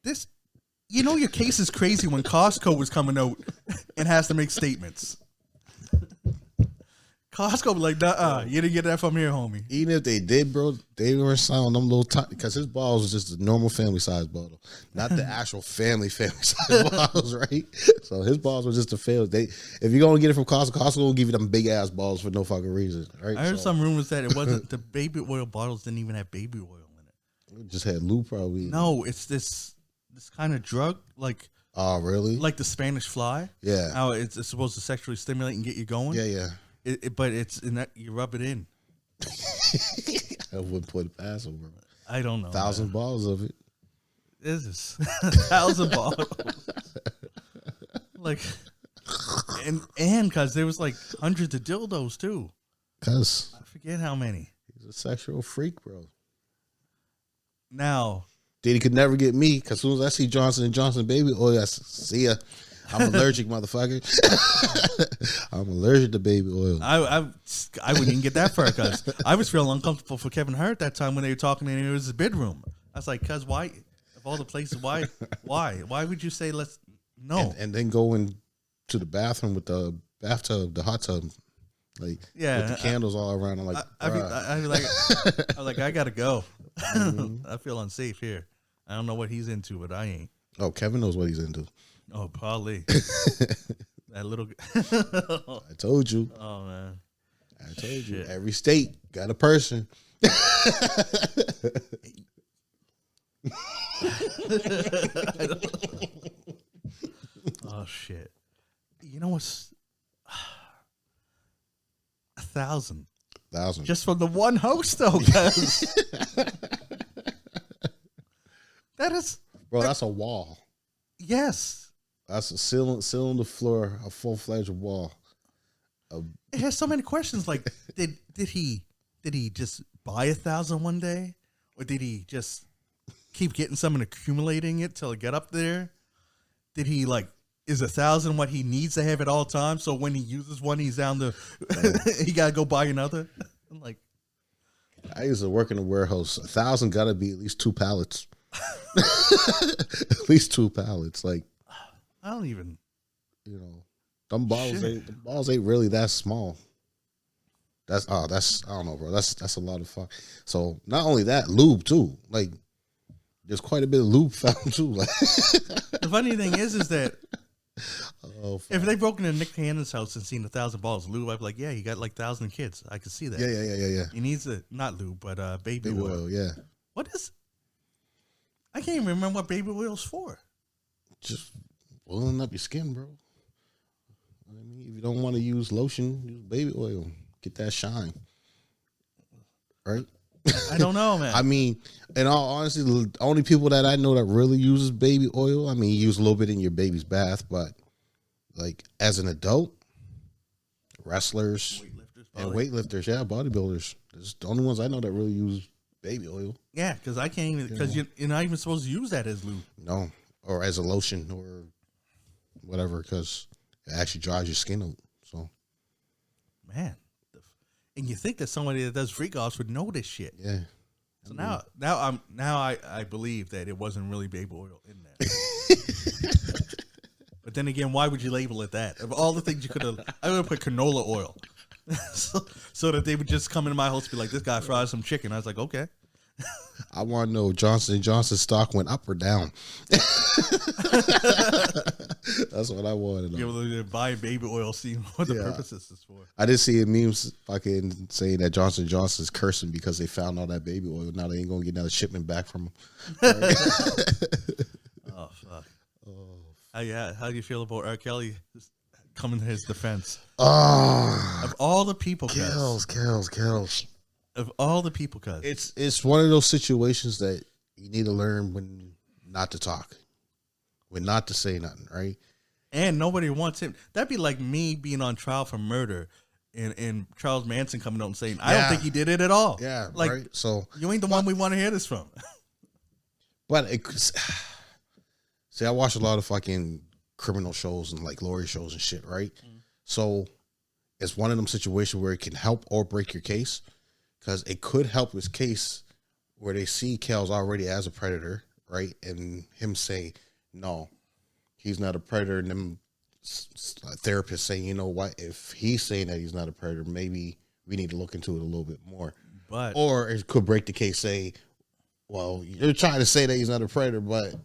This, you know, your case is crazy when Costco was coming out and has to make statements. Costco was like, nah, you didn't get that from here, homie. Even if they did, bro, they were selling them little tiny, because his balls was just a normal family size bottle, not the actual family size bottles, right? So his balls were just a fail. If you're gonna get it from Costco, Costco will give you them big ass balls for no fucking reason, right? I heard some rumors that it wasn't the baby oil bottles didn't even have baby oil in it. It just had lube, probably. No, it's this kind of drug, like. Oh, really? Like the Spanish fly. Yeah. How it's supposed to sexually stimulate and get you going. Yeah, yeah. But it's in that you rub it in. I wouldn't put it past him, bro. I don't know. 1,000 bottles of it. This is 1,000 bottles. Like, and because there was like hundreds of dildos too. Cause I forget how many. He's a sexual freak, bro. Now, Diddy could never get me, because as soon as I see Johnson & Johnson baby oil, I see ya. I'm allergic, motherfucker. I'm allergic to baby oil. I wouldn't even get that far because I was feeling uncomfortable for Kevin Hart that time when they were talking and it was his bedroom. I was like, cuz why, of all the places, why would you say let's, no. And then go into the bathroom with the bathtub, the hot tub, like with the candles all around. I'm like, I gotta go. Mm-hmm. I feel unsafe here. I don't know what he's into, but I ain't. Oh, Kevin knows what he's into. Oh, probably. That little. I told you. Oh man. I told you. Every state got a person. Oh shit. You know what's 1,000. 1,000. Just from the one host though, guys. That is, bro, that's a wall. Yes. That's a ceiling the floor, a full-fledged wall. It has so many questions. Like, did he just buy 1,000 one day, or did he just keep getting some and accumulating it till it get up there? Did he is 1,000 what he needs to have at all times? So when he uses one, he's down to he gotta go buy another. I'm like, I used to work in a warehouse. 1,000 gotta be at least 2 pallets. At least 2 pallets. Like, I don't even. You know, them balls ain't really that small. That's I don't know, bro. That's a lot of fun. So not only that, lube too. Like, there's quite a bit of lube found too. Like, the funny thing is that if they broke into Nick Cannon's house and seen 1,000 bottles of lube, I'd be like, yeah, he got 1,000 kids. I could see that. Yeah. He needs not lube, but baby oil. Yeah. What is? I can't even remember what baby oil's for. Just oiling up your skin, bro. I mean, if you don't want to use lotion, use baby oil. Get that shine. Right? I don't know, man. I mean, in all honesty, the only people that I know that really uses baby oil, I mean, you use a little bit in your baby's bath, but like as an adult, wrestlers and weightlifters, bodybuilders. There's the only ones I know that really use baby oil. Yeah, because I can't even, because you're not even supposed to use that as lube. No, or as a lotion or whatever, because it actually dries your skin out. So, man, and you think that somebody that does freak offs would know this shit. Yeah, So I believe that it wasn't really baby oil in there. But then again, why would you label it that? Of all the things you could have, I would have put canola oil, so that they would just come into my house and be like, "This guy fries some chicken." I was like, "Okay." I want to know Johnson & Johnson stock went up or down. That's what I want to know. You're buying baby oil, seeing what the purposes is for. I did see a memes fucking saying that Johnson & Johnson's cursing because they found all that baby oil. Now they ain't gonna get another shipment back from them. Oh fuck. Oh. How do you feel about R. Kelly coming to his defense? Of all the people, kills. Of all the people, it's one of those situations that you need to learn when not to talk, when not to say nothing, right? And nobody wants him. That'd be like me being on trial for murder, and Charles Manson coming out and saying, "I don't think he did it at all." Yeah, like right? So you ain't the one we want to hear this from. But see, I watch a lot of fucking criminal shows and like lawyer shows and shit, right? So it's one of them situations where it can help or break your case. Because it could help his case where they see Kells already as a predator, right? And him say, no, he's not a predator. And them therapists saying, you know what? If he's saying that he's not a predator, maybe we need to look into it a little bit more. Or it could break the case, say, well, you're trying to say that he's not a predator, but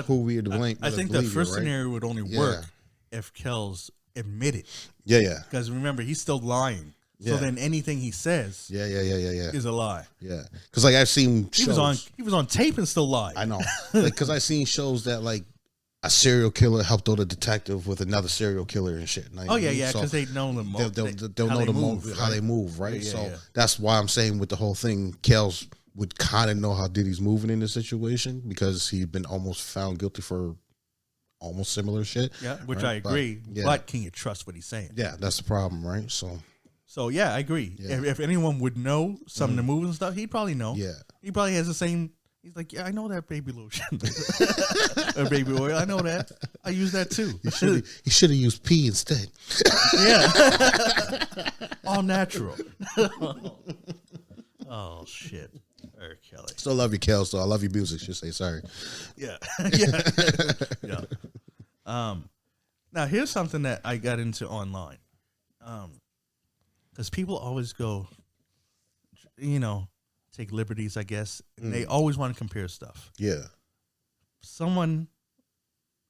who we to blame? I think the first scenario would only work if Kells admitted. Yeah. Because remember, he's still lying. So then anything he says is a lie. Yeah. Because like I've seen shows. He was on tape and still lied. I know. Because I've seen shows that like a serial killer helped out a detective with another serial killer and shit. Oh yeah, because they know the they'll know how they move, right? That's why I'm saying with the whole thing, Kells would kind of know how Diddy's moving in this situation because he'd been almost found guilty for almost similar shit. Yeah, which right? I agree. But can you trust what he's saying? Yeah, that's the problem, right? So yeah, I agree. Yeah. If anyone would know some of the moves and stuff, he'd probably know. Yeah, he probably has the same. He's like, yeah, I know that baby lotion or baby oil. I know that. I use that too. He should have used pee instead. Yeah, all natural. Oh shit, R. Kelly. Still love you, Kells. So I love your music. Just say sorry. Yeah. Now here's something that I got into online. Because people always go, take liberties, I guess. And they always want to compare stuff. Yeah. Someone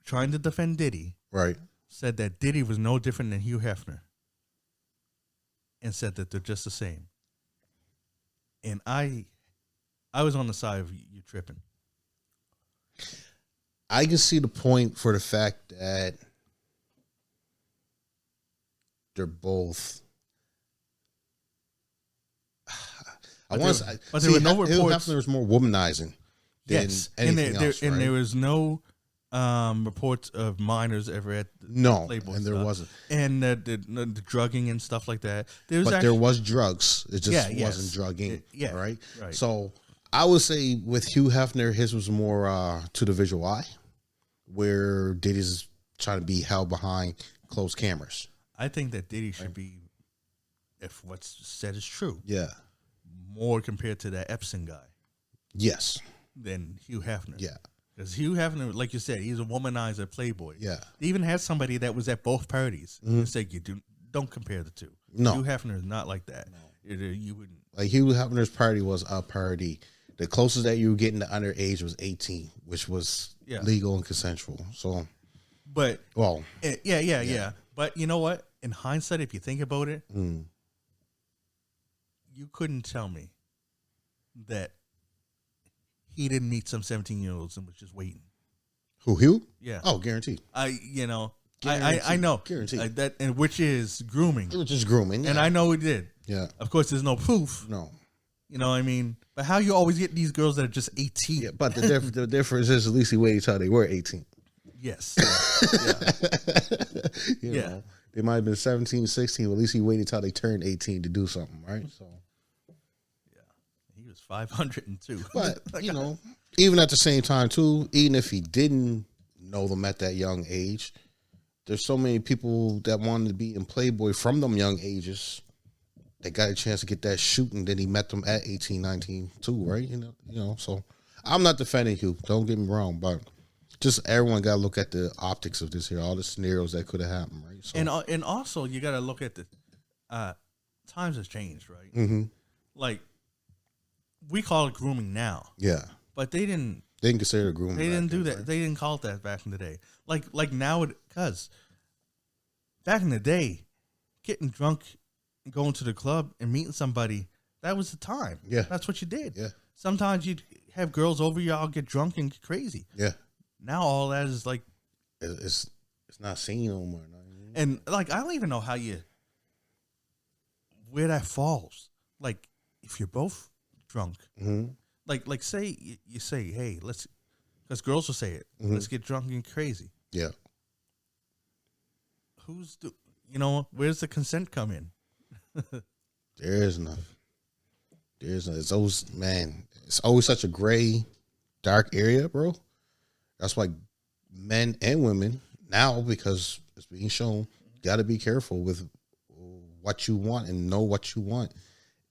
trying to defend Diddy said that Diddy was no different than Hugh Hefner and said that they're just the same. And I was on the side of you tripping. I can see the point for the fact that they're both... There were no reports. There was more womanizing than anything else, right? And there was no reports of minors ever at Playboy and there wasn't. And the drugging and stuff like that. There was drugs. It just wasn't drugging, right? So I would say with Hugh Hefner, his was more to the visual eye, where Diddy's trying to be held behind closed cameras. I think that Diddy should be, if what's said is true, more compared to that Epstein guy. Yes. Than Hugh Hefner. Yeah. Because Hugh Hefner, like you said, he's a womanizer playboy. Yeah. They even had somebody that was at both parties. And said, don't compare the two. No. Hugh Hefner is not like that. No. You wouldn't. Like Hugh Hefner's party was a party. The closest that you were getting to underage was 18, which was legal and consensual. So, but yeah. But you know what? In hindsight, if you think about it, you couldn't tell me that he didn't meet some 17-year-olds and was just waiting. Who, Hugh? Yeah. Oh, guaranteed. I know. Guaranteed. That, and which is grooming. It was just grooming. Yeah. And I know he did. Yeah. Of course, there's no proof. No. You know what I mean? But how you always get these girls that are just 18? Yeah, but the difference is at least he waited till they were 18. Yes. You know, they might have been 17, 16, but at least he waited till they turned 18 to do something, right? So. 502. But, even at the same time, too, even if he didn't know them at that young age, there's so many people that wanted to be in Playboy from them young ages they got a chance to get that shooting. Then he met them at 18, 19 too, right? You know. So I'm not defending you. Don't get me wrong, but just everyone got to look at the optics of this here, all the scenarios that could have happened, right? So, and also you got to look at the times has changed, right? mm-hmm. Like we call it grooming now, Yeah, but they didn't. they didn't consider it grooming. They didn't do then, that. right? They didn't call it that back in the day. Like now, because back in the day, getting drunk, and going to the club, and meeting somebody, that was the time. Yeah, that's what you did. Yeah, Sometimes you'd have girls over, y'all get drunk and get crazy. yeah. Now all that is like, It's not seen no more. No. and like I don't even know where that falls. Like if you're both drunk, Mm-hmm. like say you say, hey, let's, because girls will say it, let's get drunk and crazy. Yeah. Where's the consent come in? There is none. There's none. It's always such a gray, dark area, bro. That's why men and women now, because it's being shown, got to be careful with what you want and know what you want.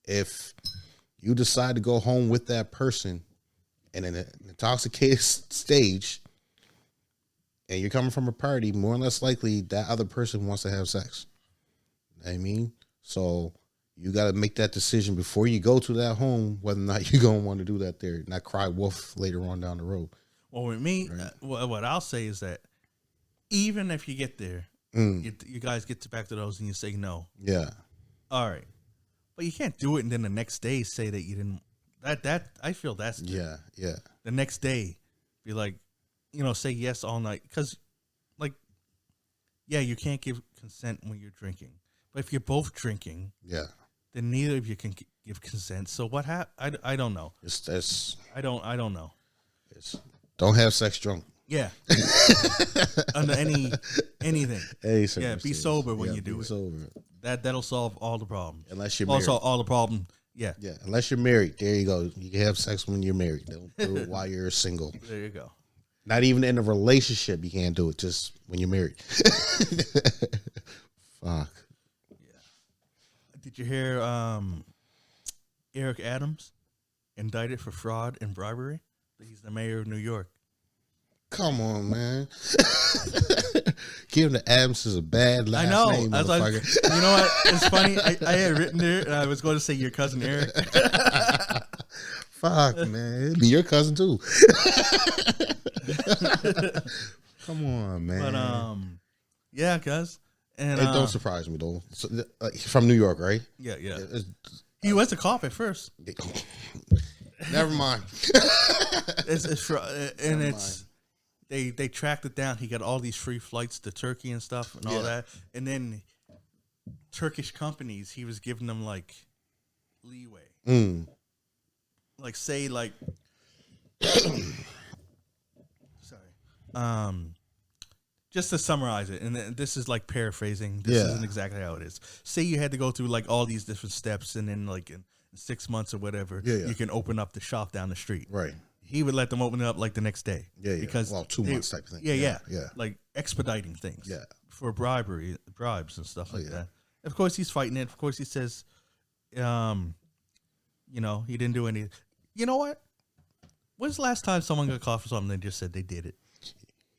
If you decide to go home with that person in an intoxicated stage, and you're coming from a party, more or less likely that other person wants to have sex. You know what I mean? So you got to make that decision before you go to that home, whether or not you're going to want to do that there, not cry wolf later on down the road. Well, with me, Right. what I'll say is that even if you get there, you guys get back to those and you say no. Yeah. All right. But you can't do it and then the next day say that you didn't. That I feel that's Yeah. Yeah. the next day be like, say yes all night. Because, like, yeah, you can't give consent when you're drinking. But if you're both drinking, Yeah. then neither of you can give consent. So what happened? I don't know. I don't know. Don't have sex drunk. Yeah. Under anything. Yeah, be sober when you do it. Sober. That'll solve all the problems. Unless you're married. Also, all the problem. Yeah. Yeah. Unless you're married. There you go. You can have sex when you're married. Don't do it while you're single. There you go. Not even in a relationship, you can't do it. Just when you're married. Fuck. Yeah. Did you hear Eric Adams indicted for fraud and bribery? He's the mayor of New York. Come on, man. Giving the Adams is a bad last name, motherfucker. You know what? It's funny. I had written there, and I was going to say your cousin Eric. Fuck, man. It'd be your cousin, too. Come on, man. But, yeah, cuz. And it don't surprise me, though. So, from New York, right? Yeah. He was a cop at first. Never mind. They tracked it down. He got all these free flights to Turkey and stuff and all that. And then Turkish companies, he was giving them like leeway. Like say like sorry. Just to summarize it, and this is like paraphrasing. This isn't exactly how it is. Say you had to go through like all these different steps, and then like in 6 months or whatever, you can open up the shop down the street. Right. He would let them open it up like the next day. Yeah. Because 2 months type of thing. Yeah. Yeah. Like expediting things. Yeah. For bribes and stuff like that. Of course, he's fighting it. Of course, he says, he didn't do anything. You know what? When's the last time someone got caught for something and just said they did it?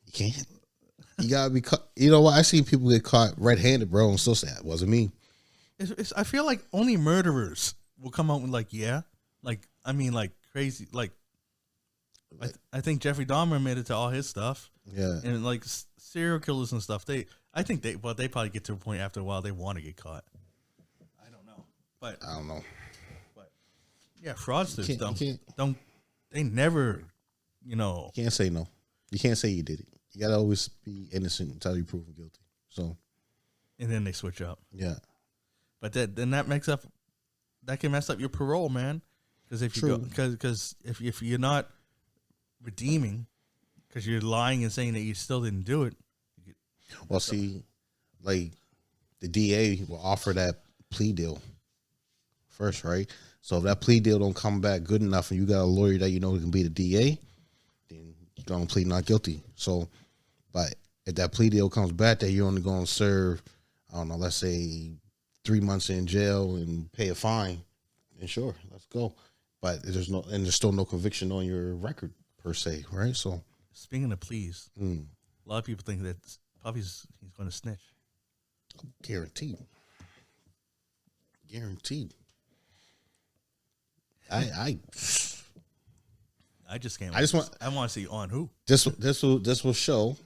You can't. You gotta be caught. You know what? I see people get caught red-handed, bro, and still say it wasn't me. I feel like only murderers will come out with like crazy. Like I think Jeffrey Dahmer admitted to all his stuff. Yeah, and like serial killers and stuff. They probably get to a point after a while they want to get caught. I don't know. But yeah, fraudsters don't. They never, You can't say no. You can't say you did it. You gotta always be innocent until you're proven guilty. So, and then they switch up. Yeah, but that can mess up your parole, man. Because if you because if you're not redeeming, because you're lying and saying that you still didn't do it. Well, see, like the DA will offer that plea deal first, right? So if that plea deal don't come back good enough, and you got a lawyer that can be the DA, then you're gonna plead not guilty. So, but if that plea deal comes back that you're only gonna serve, I don't know, let's say 3 months in jail and pay a fine, and sure, let's go. But there's still no conviction on your record per se, right? So, speaking of pleas, a lot of people think that Puffy's he's going to snitch. Guaranteed. I just can't. I want to see on who. This will show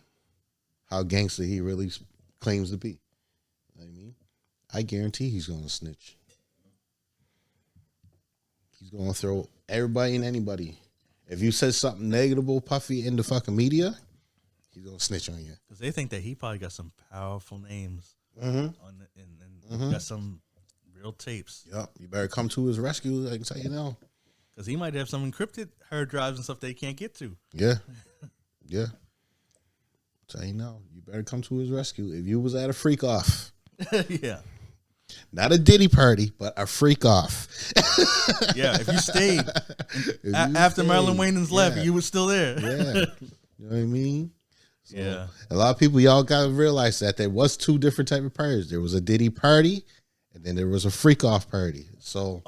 how gangster he really claims to be. I mean, I guarantee he's going to snitch. He's going to throw everybody and anybody. If you said something negative about Puffy in the fucking media, he's going to snitch on you. Because they think that he probably got some powerful names and got some real tapes. Yep. You better come to his rescue, I can tell you now. Because he might have some encrypted hard drives and stuff they can't get to. Yeah. Yeah. Tell you now, you better come to his rescue. If you was at a freak off. Yeah. Not a Diddy party, but a freak off. Yeah, if you stayed after Marlon Wayans left, you were still there. Yeah. You know what I mean? So, yeah. A lot of people, y'all got to realize that there was 2 different type of parties. There was a Diddy party, and then there was a freak off party. So,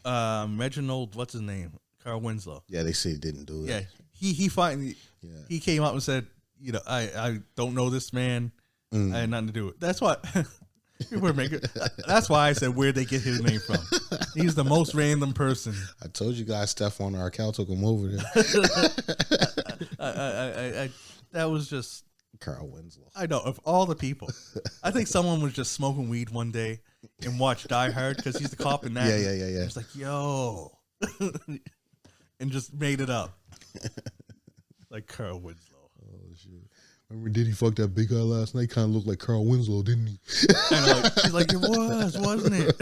Reginald, what's his name? Carl Winslow. Yeah, they say he didn't do it. Yeah, he finally he came out and said, I don't know this man. I had nothing to do with it. That's what that's why I said where'd they get his name from. He's the most random person. I told you guys Stephon Arkell took him over there. That was just Carl Winslow. I know, of all the people. I think someone was just smoking weed one day and watched Die Hard because he's the cop in that. Yeah. It's like, yo. And just made it up. Like Carl Winslow. Oh, shit. Remember Diddy fucked that big guy last night? Kind of looked like Carl Winslow, didn't he? She's like, it was, wasn't it?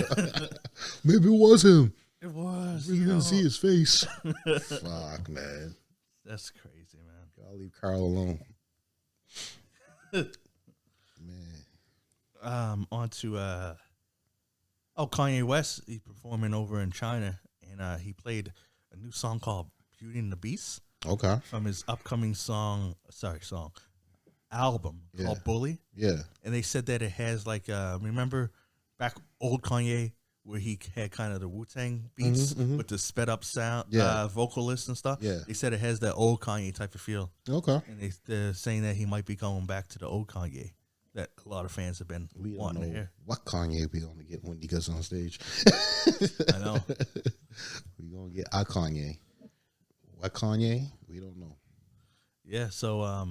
Maybe it was him. It was. You didn't see his face. Fuck, man. That's crazy, man. Gotta leave Carl alone. Man. On to Kanye West. He's performing over in China, and he played a new song called "Beauty and the Beast." Okay. From his upcoming album called Bully. Yeah. And they said that it has like remember back old Kanye where he had kind of the Wu-Tang beats with the sped up sound vocalists and stuff. Yeah. They said it has that old Kanye type of feel. Okay. And they're saying that he might be going back to the old Kanye that a lot of fans have been wanting to hear. What Kanye we gonna get when he gets on stage? I know. We gonna get a Kanye. What Kanye? We don't know. Yeah, so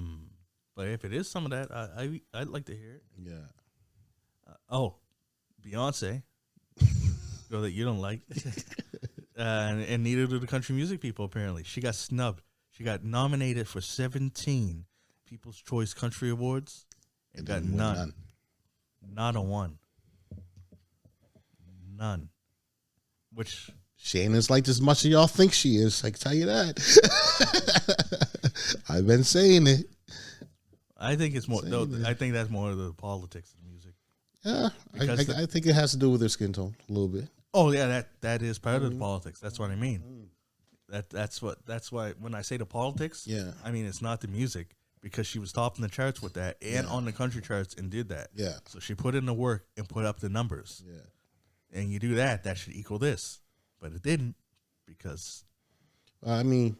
but if it is some of that, I'd like to hear it. Yeah. Beyonce, girl that you don't like, and neither do the country music people. Apparently, she got snubbed. She got nominated for 17 People's Choice Country Awards and got none. Not a one. None. Which she ain't as liked as much as y'all think she is. I can tell you that. I've been saying it. I think it's more. I think that's more of the politics of music. Yeah, I think it has to do with her skin tone a little bit. Oh yeah, that is part of the politics. That's what I mean. That's why when I say the politics, I mean it's not the music because she was topping the charts with that and on the country charts and did that. Yeah. So she put in the work and put up the numbers. Yeah. And you do that should equal this, but it didn't because. I mean,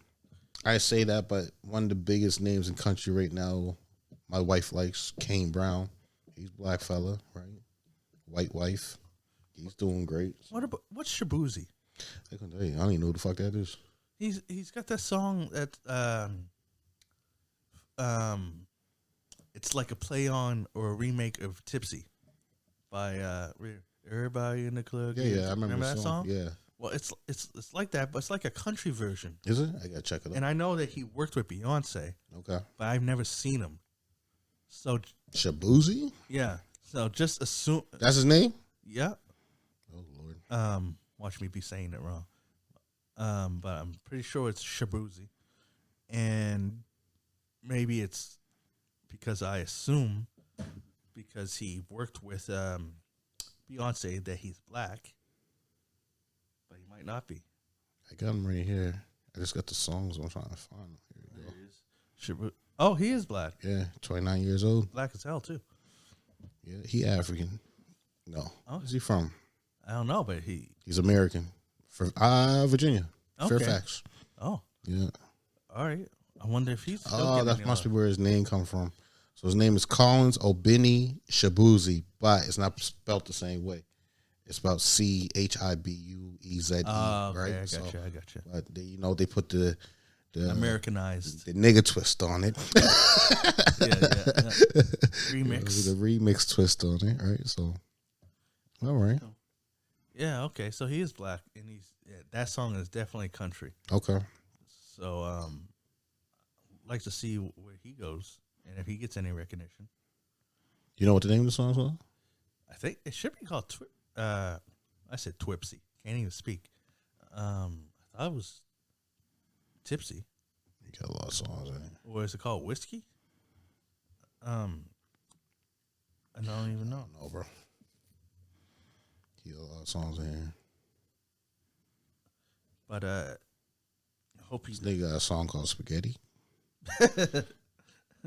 I say that, but one of the biggest names in country right now, my wife likes Kane Brown. He's a black fella, right? White wife. He's doing great. What's Shabuzi? I can tell you, I don't even know who the fuck that is. He's got that song that it's like a play on or a remake of Tipsy by Everybody in the Club. Yeah, I remember that song. Yeah. Well, it's like that, but it's like a country version. Is it? I gotta check it out. And I know that he worked with Beyonce. Okay. But I've never seen him. So Shabuzi? Yeah. So just assume that's his name? Yeah. Oh Lord. Watch me be saying it wrong. But I'm pretty sure it's Shabuzi. And maybe it's because I assume because he worked with Beyonce that he's black. But he might not be. I got him right here. I just got the songs. I'm trying to find them. Here we go. Oh, he is black. Yeah, 29 years old. Black as hell, too. Yeah, he African. No. Oh. Where's he from? I don't know, but He's American. From Virginia. Okay. Fairfax. Oh. Yeah. All right. I wonder if he's still Oh, getting that any must be love. where his name come from. So his name is Collins Obini Shabuzi, but it's not spelled the same way. It's about CHIBUEZE, Oh, okay, right? I got So, you. I got you. but they put the Americanized. the nigga twist on it. Yeah. Remix. The remix twist on it, right? So, all right. Yeah, okay. So he is black, and that song is definitely country. Okay. So, like to see where he goes and if he gets any recognition. You know what the name of the song was? I think it should be called I said Twipsy. Can't even speak. I thought it was Tipsy. You got a lot of songs in it. Or is it called Whiskey? I don't even know. No, bro. He got a lot of songs in here. But I hope This nigga got a song called Spaghetti.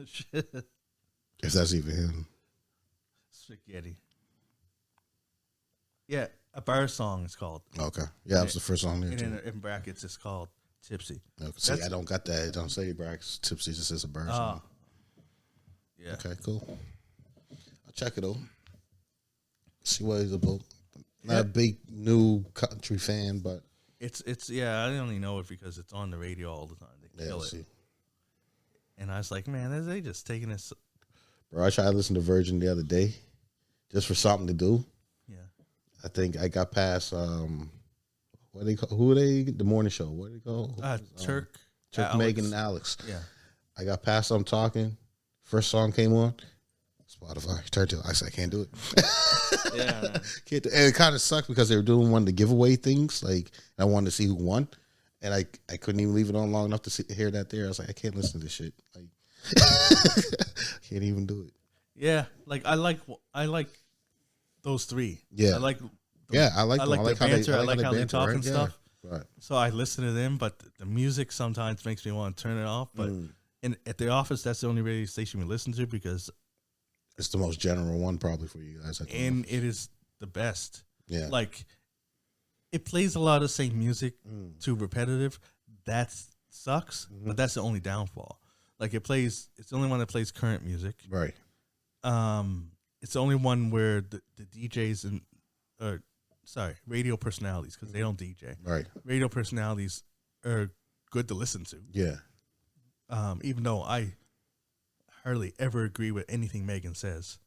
Shit. If that's even him. Spaghetti. Yeah, a bar song it's called. Okay. Yeah, that was the first song there, And too. in brackets it's called Tipsy. Okay. See, I don't got that. It don't say Brax. Tipsy just says a bird song. Yeah. Okay, cool. I'll check it out. See what he's about. Not a big new country fan, but It's I only know it because it's on the radio all the time. They kill it. see. And I was like, man, they just taking this. Bro, I tried to listen to Virgin the other day just for something to do. Yeah. I think I got past what they call who are they? The morning show. What do they call? Turk Alex. Megan and Alex. Yeah. I got past them talking. First song came on. Spotify. Turned to it. I said I can't do it. Yeah. Can't do, and it kind of sucked because they were doing one of the giveaway things. Like I wanted to see who won. And I couldn't even leave it on long enough to hear that there. I was like, I can't listen to this shit. Like, can't even do it. Yeah. Like I like those three. Yeah. I like Yeah, I like I them. like their banter. I like how they banter, talk right? and Yeah. stuff. Right. So I listen to them, but the music sometimes makes me want to turn it off. But at the office, that's the only radio station we listen to because It's the most general one probably for you guys. and it is the best. Yeah. Like it plays a lot of the same music, too repetitive. That sucks, but that's the only downfall. Like it's the only one that plays current music. Right. It's the only one where the DJs radio personalities, because they don't DJ. Right. Radio personalities are good to listen to. Yeah. Even though I hardly ever agree with anything Megan says.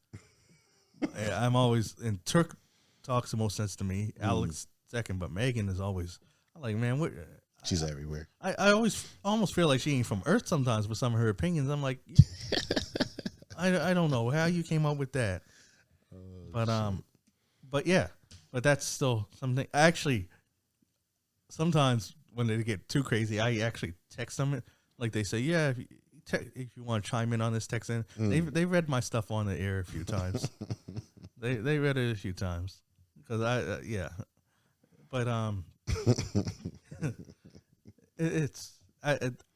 I'm always, and Turk talks the most sense to me. Alex second, but Megan is always, I'm like, man, what? She's everywhere. I almost feel like she ain't from Earth sometimes with some of her opinions. I'm like, I don't know how you came up with that. But yeah, but that's still something. Actually, sometimes when they get too crazy, I actually text them. Like they say, yeah, if you want to chime in on this, text in. They read my stuff on the air a few times. they read it a few times because but I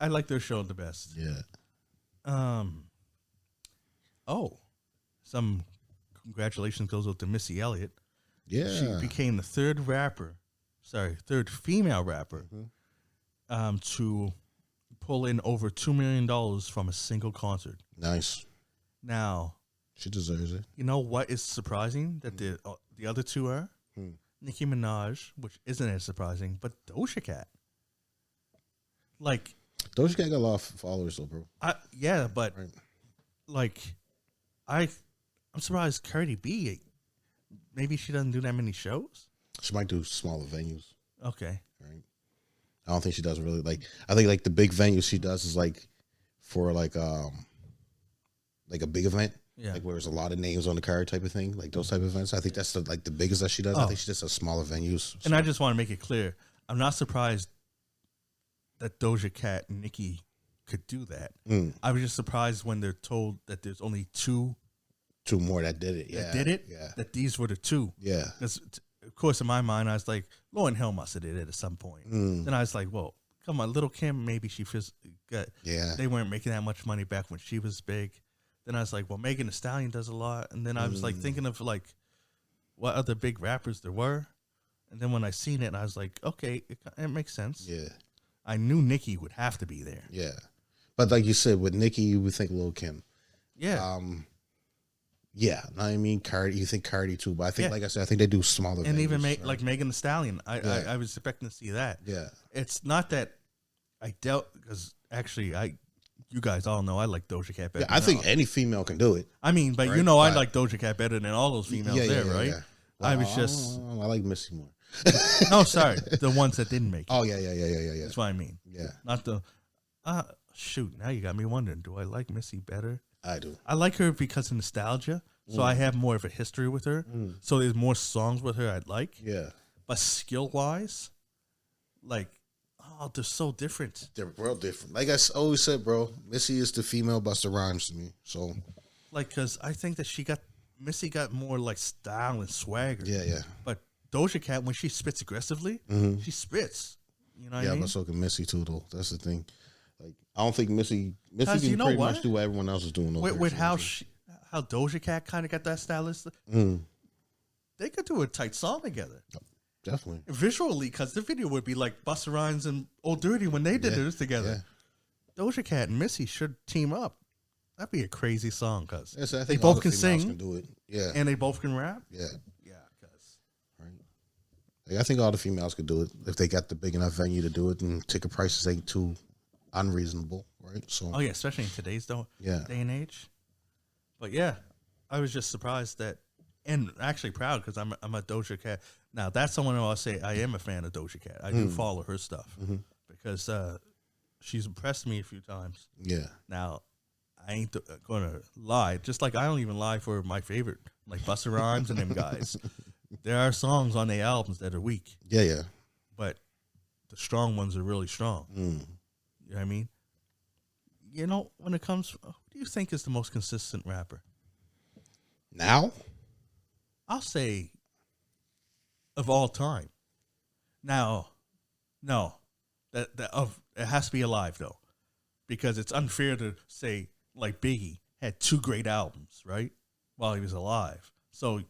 like their show the best. Yeah. Some congratulations goes out to Missy Elliott. Yeah. She became the third female rapper to pull in over $2 million from a single concert. Nice. Now, she deserves it. You know what is surprising that the other two are? Nicki Minaj, which isn't as surprising, but Doja Cat. Like Doja Cat got a lot of followers though, bro. but like I'm surprised Cardi B, maybe she doesn't do that many shows. She might do smaller venues. Okay. Right. I don't think she does really like. I think like the big venues she does is like for like a big event. Yeah. Like where there's a lot of names on the card type of thing. Like those type of events. I think that's the biggest that she does. I think she just does smaller venues. And I just want to make it clear, I'm not surprised that Doja Cat and Nicki could do that. I was just surprised when they're told that there's only two more that did it. Yeah. Yeah. That these were the two. Yeah. Because of course in my mind I was like, Lauryn Hill must have did it at some point. Then I was like, well, come on, Little Kim, maybe she got. Yeah. They weren't making that much money back when she was big. Then I was like, well, Megan Thee Stallion does a lot. And then I was like thinking of like what other big rappers there were. And then when I seen it, I was like, okay, it makes sense. Yeah. I knew Nicki would have to be there. Yeah. But like you said, with Nicki, you would think Lil Kim. Yeah. Yeah. I mean, Cardi, you think Cardi too. But I think, Yeah. like I said, I think they do smaller And venues, even right? like Megan Thee Stallion. I was expecting to see that. Yeah. It's not that I doubt, because actually, you guys all know I like Doja Cat better. Yeah, I think any female can do it. I mean, but right? you know, I But- like Doja Cat better than all those females there, right? Yeah. I was Well, just I like Missy more. no, sorry, the ones that didn't make it. Oh yeah. That's what I mean. Yeah, Not the shoot. Now you got me wondering. Do I like Missy better? I do. I like her because of nostalgia. So I have more of a history with her. So there's more songs with her I'd like. Yeah, But skill wise, like, they're so different. they're real different. Like I always said, bro, Missy is the female Busta Rhymes to me. So Like, because I think that Missy got more like style and swagger. yeah. But Doja Cat, when she spits aggressively, she spits. You know what I Yeah, mean? but so can Missy too, though. That's the thing. Like, I don't think Missy can you know pretty what? much do what everyone else is doing. With how Doja Cat kind of got that stylist, they could do a tight song together. Definitely. Visually, because the video would be like Busta Rhymes and Old Dirty when they did this together. Doja Cat and Missy should team up. That'd be a crazy song, because Yes, I they think all both the can females sing can do it. Yeah, and they both can rap. yeah. Yeah, because Right. Like, I think all the females could do it if they got the big enough venue to do it, and ticket prices ain't too unreasonable, right? So oh yeah, especially in today's day and age. But yeah, I was just surprised that, and actually proud, because I'm a Doja Cat. Now that's someone who I'll say I am a fan of Doja Cat. I do follow her stuff because she's impressed me a few times. yeah, Now I ain't gonna lie. Just like I don't even lie for my favorite, like Busta Rhymes and them guys. There are songs on their albums that are weak, yeah. but the strong ones are really strong. You know what I mean? You know, when it comes, who do you think is the most consistent rapper? Now, I'll say of all time. Now, no, that it has to be alive though, because it's unfair to say like Biggie had 2 great albums, right, while he was alive. So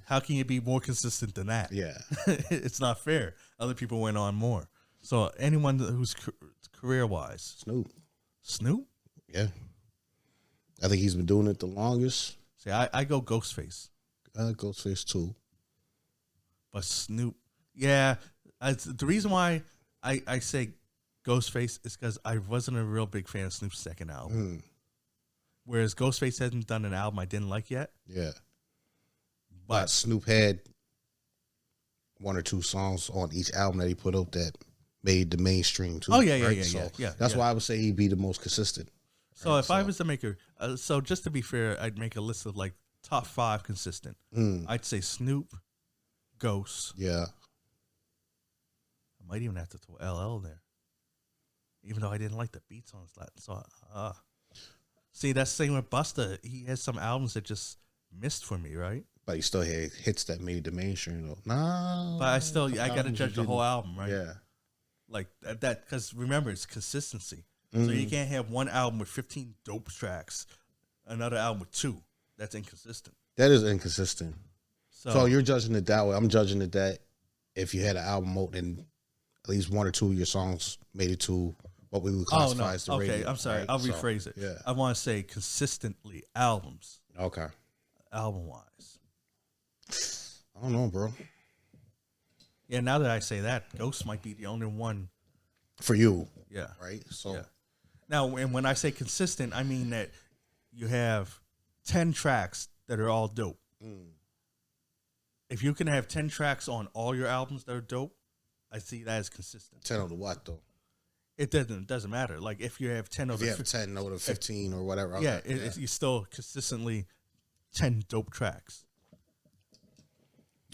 how can you be more consistent than that? yeah, It's not fair. Other people went on more. So anyone who's career wise, Snoop. yeah. I think he's been doing it the longest. See, I go Ghostface, Ghostface too. but Snoop. Yeah, the reason why I say Ghostface is because I wasn't a real big fan of Snoop's second album. Whereas Ghostface hasn't done an album I didn't like yet. Yeah, But but Snoop had 1 or 2 songs on each album that he put out that made the mainstream too. Oh, yeah. That's yeah. why I would say he'd be the most consistent. So if I was to make so just to be fair, I'd make a list of like top 5 consistent. I'd say Snoop, Ghost. Yeah, I might even have to throw LL there, even though I didn't like the beats on that. So see, that's the same with Busta. He has some albums that just missed for me, right? but he still had hits that made the mainstream though. Nah, But I got to albums judge you the whole didn't. album, right? Yeah, Like that, because remember, it's consistency. So you can't have one album with 15 dope tracks, another album with 2. That's inconsistent. that is inconsistent. So, So you're judging it that way. I'm judging it that if you had an album out and at least 1 or 2 of your songs made it to what we would classify as the okay, radio. I'm sorry. right? I'll So, rephrase it. Yeah. I want to say consistently albums, Okay. album wise. I don't know, bro. Yeah, now that I say that, Ghost might be the only one. For you, Yeah. right? So Yeah. Now, and when I say consistent, I mean that you have 10 tracks that are all dope. If you can have 10 tracks on all your albums that are dope, I see that as consistent. 10 out of what though? It doesn't matter. Like if you have 10 If over you have 10 out of 15 or whatever. Okay. yeah, you still consistently 10 dope tracks. I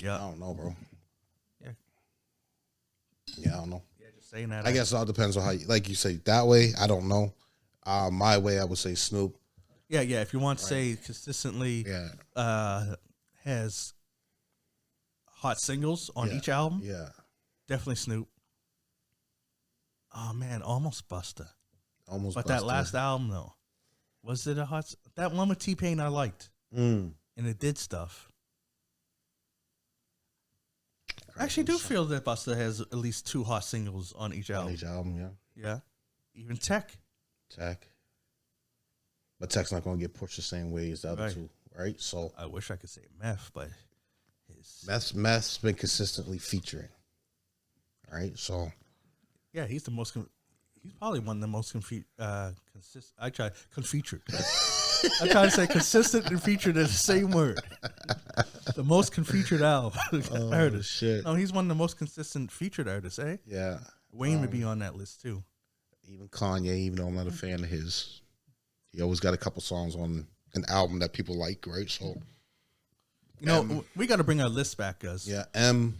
Yeah. don't know, bro. Yeah. Yeah, I don't know. Yeah, just saying that. I guess it all depends on how you, like you say, that way, I don't know. My way, I would say Snoop. Yeah. If you want to say consistently Yeah. has hot singles on Yeah. each album, Yeah. definitely Snoop. Oh man, almost Busta. Almost. But that last album though, was it a hot? That one with T-Pain I liked, and it did stuff. I actually do feel that Busta has at least 2 hot singles on each album. On each album, yeah. Yeah. Even Tech. But Tech's not going to get pushed the same way as the other two, right? So I wish I could say Meth, but his Meth's been consistently featuring. All right, so yeah, he's the most. He's probably one of the most consistent. I try confeatured. I try to say consistent and featured in the same word. The most confeatured artist. Shit. No, he's one of the most consistent featured artists, eh? Yeah. Wayne would be on that list too. Even Kanye, even though I'm not a fan of his, he always got a couple songs on an album that people like, right? So, we got to bring our list back, guys. Yeah, I'm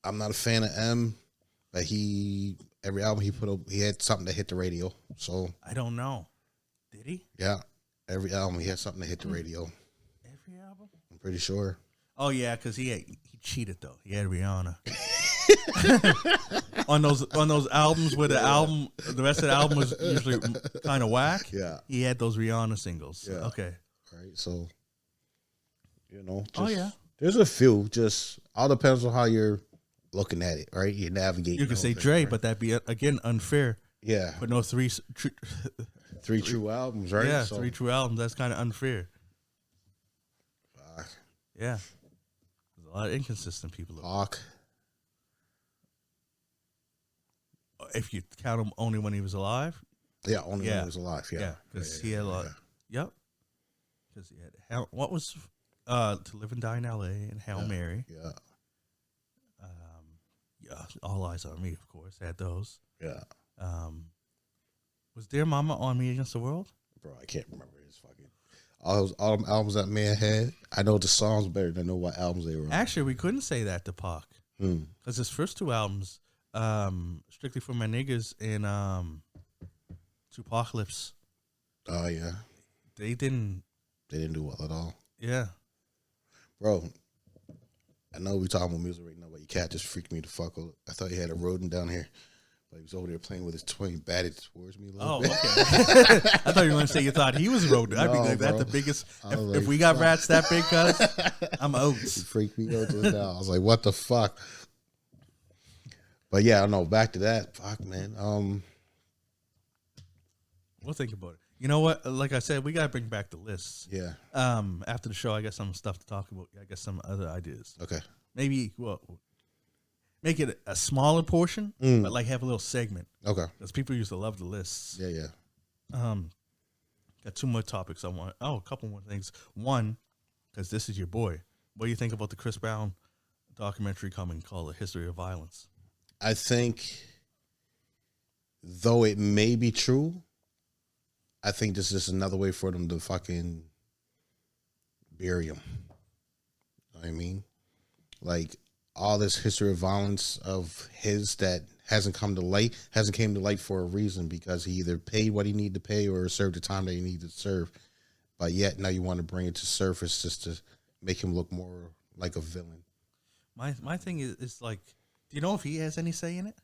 not a fan of M, but every album he put up, he had something that hit the radio. So I don't know. Did he? Yeah, every album he had something that hit the radio. Every album? I'm pretty sure. Oh yeah, because he cheated though. He had Rihanna on those albums where the rest of the album was usually kind of whack. Yeah, he had those Rihanna singles. Yeah. Okay. Right. So there's a few. Just all depends on how you're looking at it. Right. You navigate. You can say Dre, right? But that'd be again unfair. Yeah. But no three true albums, right? Yeah, 3 true albums. That's kind of unfair. Yeah. There's a lot of inconsistent people. Pac. If you count him only when he was alive. Yeah, only when he was alive. Yeah. Because he had a lot. Yep. Because he had what was To Live and Die in L.A. and Hail Mary. Yeah. All Eyes on Me, of course, had those. Yeah. Was Dear Mama on Me Against the World? Bro, I can't remember his fucking all them albums that man had. I know the songs better than I know what albums they were on. Actually, we couldn't say that to Pac. Because his first 2 albums, Strictly for My Niggas and Tupacalypse. Oh yeah. They didn't do well at all. Yeah. Bro, I know we talking about music right now, but your cat just freaked me the fuck out. I thought he had a rodent down here. But he was over there playing with his toy and batted towards me a little bit. Okay. I thought you were going to say you thought he was a rodent. I'd be like, that's the biggest. If we got rats that big, cuz, I'm out. He freaked me out just now. I was like, what the fuck? But yeah, I know. Back to that. Fuck, man. We'll think about it. You know what? Like I said, we got to bring back the lists. Yeah. After the show, I got some stuff to talk about. I got some other ideas. Okay. Maybe, make it a smaller portion, but like have a little segment. Okay. Because people used to love the lists. Yeah. Got 2 more topics I want. Oh, a couple more things. One, because this is your boy. What do you think about the Chris Brown documentary coming called The History of Violence? I think, though it may be true, I think this is another way for them to fucking bury him. You know what I mean? Like, all this history of violence of his that hasn't came to light for a reason, because he either paid what he needed to pay or served the time that he needed to serve. But yet now you want to bring it to surface just to make him look more like a villain. My thing is like, do you know if he has any say in it?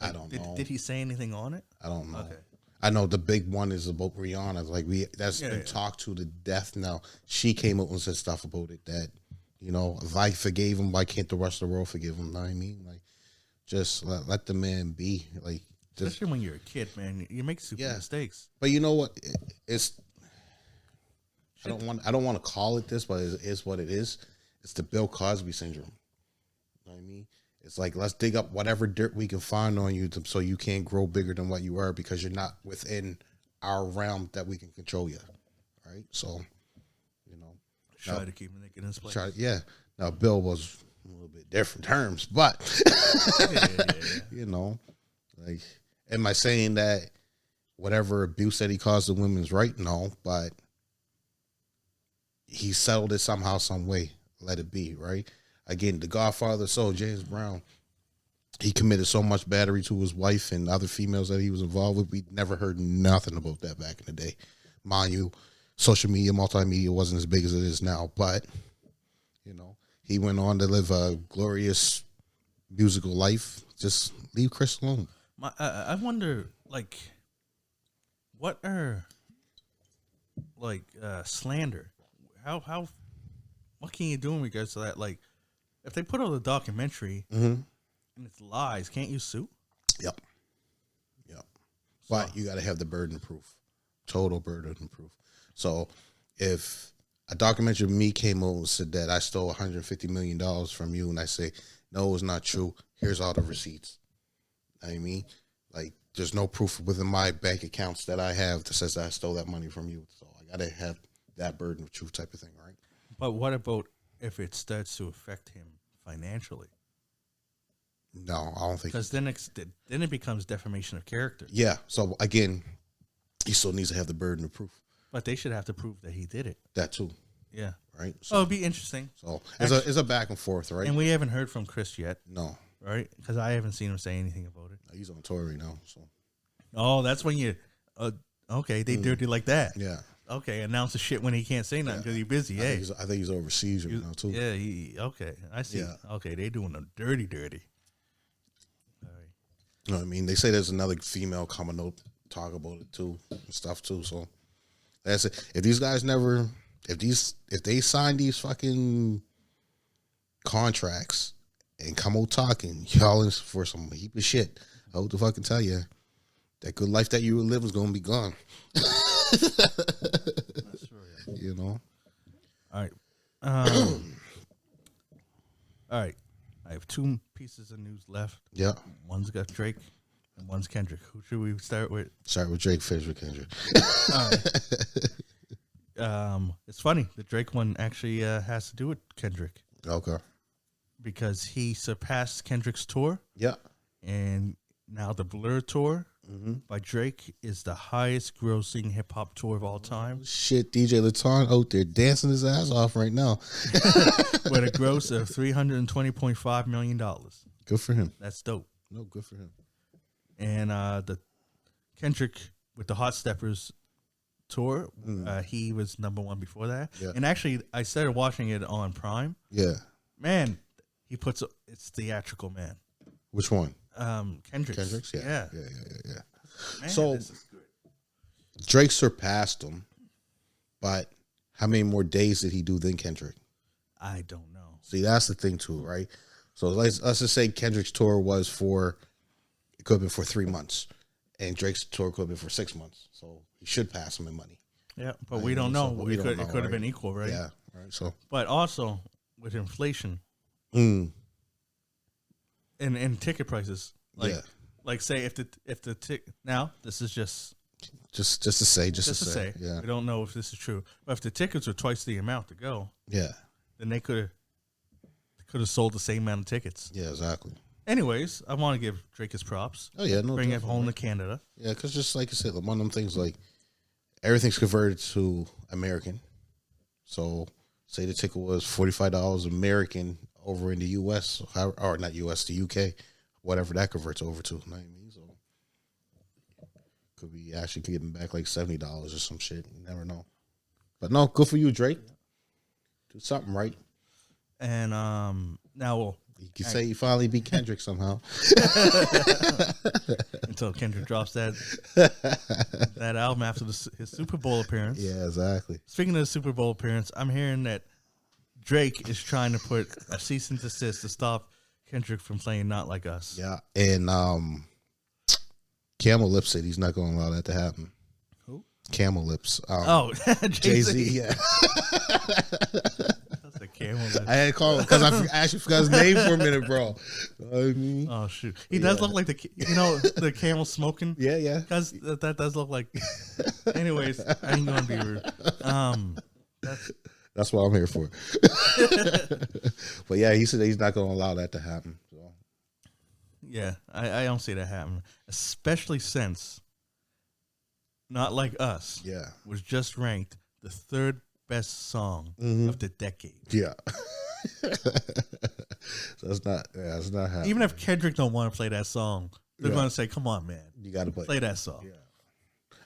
I don't know. Did he say anything on it? I don't know. Okay. I know the big one is about Rihanna. Like that's been talked to death now. She came up and said stuff about it that, if I forgave him, why can't the rest of the world forgive him? You know what I mean? Like, just let the man be. Like, especially when you're a kid, man, you make stupid mistakes. But you know what? I don't want to call it this, but it is what it is. It's the Bill Cosby syndrome. You know what I mean? It's like, let's dig up whatever dirt we can find on you so you can't grow bigger than what you are, because you're not within our realm that we can control you. Right? So, try to keep it in his place. Now, Bill was a little bit different terms, but, like, am I saying that whatever abuse that he caused the women's right? No, but he settled it somehow, some way. Let it be, right? Again, the Godfather soul, James Brown, he committed so much battery to his wife and other females that he was involved with. We never heard nothing about that back in the day. Mind you, social media, multimedia wasn't as big as it is now, but, he went on to live a glorious musical life. Just leave Chris alone. I wonder, like, what are, like, slander? What can you do in regards to that? Like, if they put out a documentary and it's lies, can't you sue? Yep. But you got to have the burden of proof, total burden of proof. So if a documentary of me came over and said that I stole $150 million from you, and I say, no, it's not true, here's all the receipts. I mean, like, there's no proof within my bank accounts that I have that says that I stole that money from you. So I got to have that burden of truth type of thing, right? But what about if it starts to affect him financially? No, I don't think. Because then it becomes defamation of character. Yeah. So again, he still needs to have the burden of proof. But they should have to prove that he did it. That too. Yeah. Right. So it'd be interesting. So it's a back and forth, right? And we haven't heard from Chris yet. No. Right? Because I haven't seen him say anything about it. He's on tour right now. So. Oh, that's when you. Okay, they dirty like that. Yeah. Okay, announce the shit when he can't say nothing because he's busy. I think he's overseas right now too. Yeah. Okay, I see. Yeah. Okay, they doing them dirty. All right. You know what I mean? They say there's another female coming up talk about it too and stuff too. So that's it. If these guys if they sign these fucking contracts and come out talking, y'all in for some heap of shit. I hope to fucking tell you that good life that you were living is gonna be gone. That's true. You know. All right. All right. I have two pieces of news left. Yeah. One's got Drake and one's Kendrick. Who should we start with? Start with Drake, finish with Kendrick. All right. It's funny. The Drake one actually has to do with Kendrick. Okay. Because he surpassed Kendrick's tour. Yeah. And now the Blur tour by Drake is the highest grossing hip hop tour of all time. Shit, DJ Laton out there dancing his ass off right now. With a gross of $320.5 million. Good for him. That's dope. No, good for him. And the Kendrick with the Hot Steppers tour, he was number one before that. Yeah. And actually, I started watching it on Prime. Yeah. Man, it's theatrical, man. Which one? Kendrick's. Yeah. Man, So this is good. Drake surpassed him, but how many more days did he do than Kendrick? I don't know. See, that's the thing too, right? So let's just say Kendrick's tour could have been for 3 months, and Drake's tour could have been for 6 months. So he should pass him in money. Yeah, but we don't know. So It could have been equal, right? Yeah, right. So, but also with inflation and ticket prices, like say if the ticket now this is just to say, yeah. We don't know if this is true, but if the tickets are twice the amount to go, yeah, then they could have sold the same amount of tickets. Yeah, exactly. Anyways, I want to give Drake his props. Oh yeah, no, bring it home to Canada. Yeah, because just like I said, one of them things like everything's converted to American. So say the ticket was $45 American over in the U.S. or not U.S. the U.K. whatever that converts over to. You know what I mean? So could be actually getting back like $70 or some shit. You never know. But no, good for you, Drake. Do something right. And now you can say you finally beat Kendrick somehow. Until Kendrick drops that album after his Super Bowl appearance. Yeah, exactly. Speaking of the Super Bowl appearance, I'm hearing that Drake is trying to put a cease and desist to stop Kendrick from playing Not Like Us. Yeah, and Camel Lips said he's not going to allow that to happen. Who? Camel Lips. Jay-Z. Yeah. That's a Camel Lips. I had to call him because I actually forgot his name for a minute, bro. I mean, oh shoot, he does look like the camel smoking. Yeah. Because that does look like. Anyways, I ain't gonna be rude. That's what I'm here for. But yeah, he said he's not going to allow that to happen. So. Yeah, I don't see that happening, especially since Not Like Us was just ranked the third best song of the decade. Yeah. So it's not happening. Even if Kendrick don't want to play that song, they're going to say, come on, man. You got to play that song. Yeah.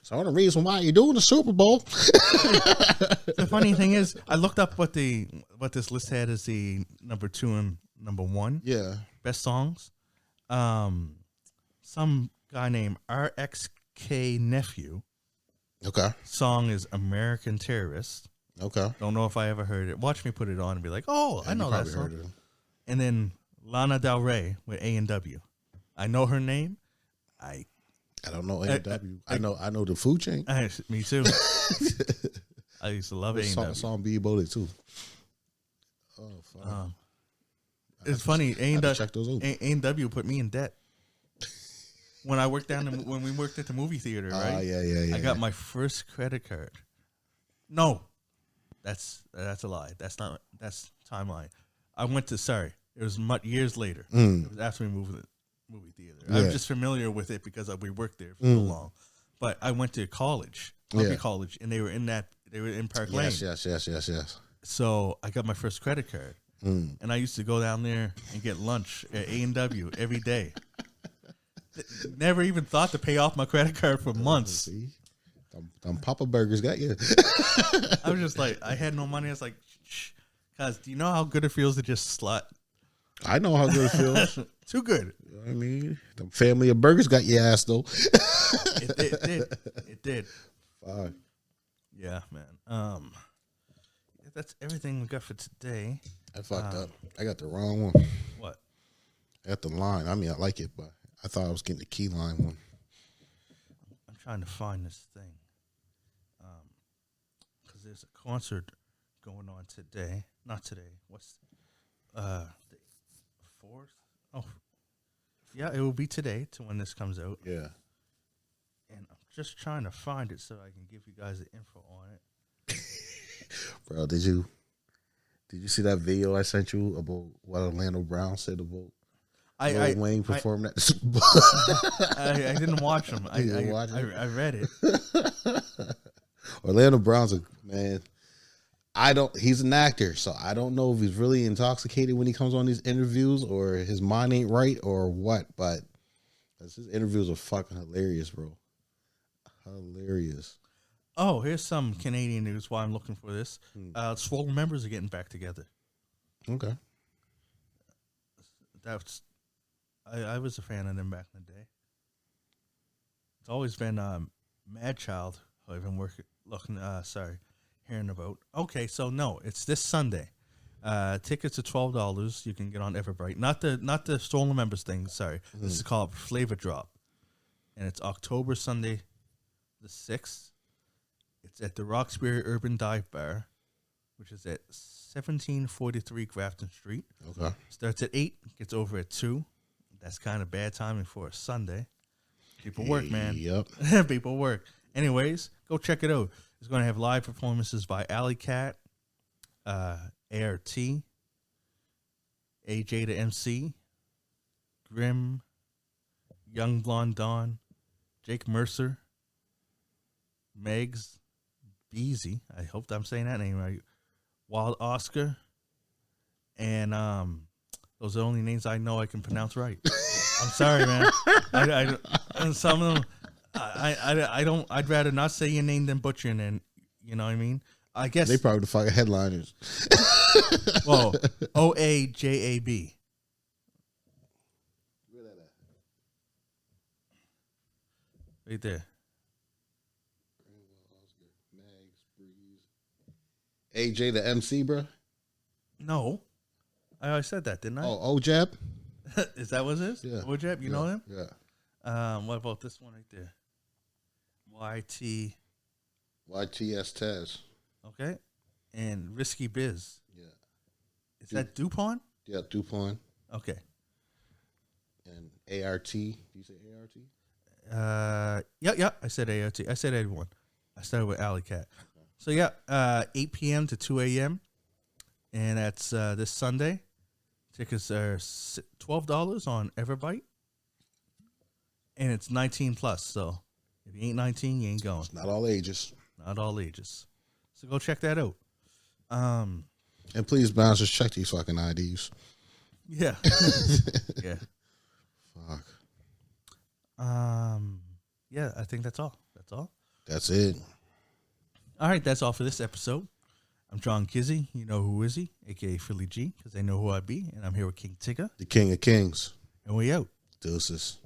So the reason why you're doing the Super Bowl. The funny thing is, I looked up what this list had as the number 2 and number 1. Yeah. Best songs. Some guy named RXK Nephew. Okay. Song is American Terrorist. Okay. Don't know if I ever heard it. Watch me put it on and be like, oh, I know that song. And then Lana Del Rey with A&W. I know her name. I don't know A&W. I know the food chain. Me too. I used to love A&W. Saw him be about it too. Oh, fuck. It's funny. A&W put me in debt. When I worked when we worked at the movie theater, right? Yeah. I got my first credit card. No, that's a lie. That's timeline. I went to it was years later. It was after we moved to the movie theater. Yeah. I was just familiar with it because we worked there for so long. But I went to college, college, and they were in Park Lane. Yes. So I got my first credit card, and I used to go down there and get lunch at A&W every day. Never even thought to pay off my credit card for months. See? Them Papa Burgers got you. I was just like, I had no money. I was like, shh. Cause do you know how good it feels to just slut? I know how good it feels. Too good. You know what I mean, the family of burgers got your ass though. It did. Fine. Yeah, man. That's everything we got for today. I fucked up. I got the wrong one. What? I got the line. I mean, I like it, but I thought I was getting the key line one. I'm trying to find this thing. Because there's a concert going on today. Not today. What's the 4th? Oh, yeah, it will be today to when this comes out. Yeah. And I'm just trying to find it so I can give you guys the info on it. Bro, did you see that video I sent you about what Orlando Brown said about Lil Wayne performed at the Super Bowl? I didn't watch him. I read it. Orlando Brown's a man. He's an actor, so I don't know if he's really intoxicated when he comes on these interviews or his mind ain't right or what, but his interviews are fucking hilarious, bro. Hilarious. Oh, here's some Canadian news while I'm looking for this. Swollen members are getting back together. Okay. I was a fan of them back in the day. It's always been Mad Child who I've been hearing about. Okay, so no, it's this Sunday. Tickets are $12. You can get on Everbright. Not the Stolen Members thing. Sorry, this is called Flavor Drop, and it's October Sunday, the 6th. It's at the Roxbury Urban Dive Bar, which is at 1743 Grafton Street. Okay. Starts at 8, gets over at 2. That's kind of bad timing for a Sunday. People work, man. Yep. People work. Anyways, go check it out. It's going to have live performances by Alley Cat, ART, AJ the MC, Grim, Young Blonde Dawn, Jake Mercer, Megs, Beezy. I hope I'm saying that name right. Wild Oscar, and those are the only names I know I can pronounce right. I'm sorry, man. And some of them, I don't. I'd rather not say your name than butcher your name. You know what I mean? I guess they probably the fucking headliners. Whoa, OAJAB. Right there. AJ the MC, bro? No. I said that, didn't I? Oh, OJAB? Is that what it is? Yeah. OJAB, you know him? Yeah. What about this one right there? YTS Tez. Okay. And Risky Biz. Yeah. Is that DuPont? Yeah, DuPont. Okay. And ART. Do you say ART? Yeah. I said ART. I said everyone. I started with Alley Cat. So, 8 p.m. to 2 a.m. And that's this Sunday. Tickets are $12 on Everbite. And it's 19 plus. So, if you ain't 19, you ain't going. It's not all ages. Not all ages. So, go check that out. And please, bouncers, check these fucking IDs. Yeah. Yeah. Fuck. Yeah, I think that's all. That's it. All right, that's all for this episode. I'm John Kizzy. You know who is he? A.K.A. Philly G, because they know who I be. And I'm here with King Tigger. The King of Kings. And we out. Deuces.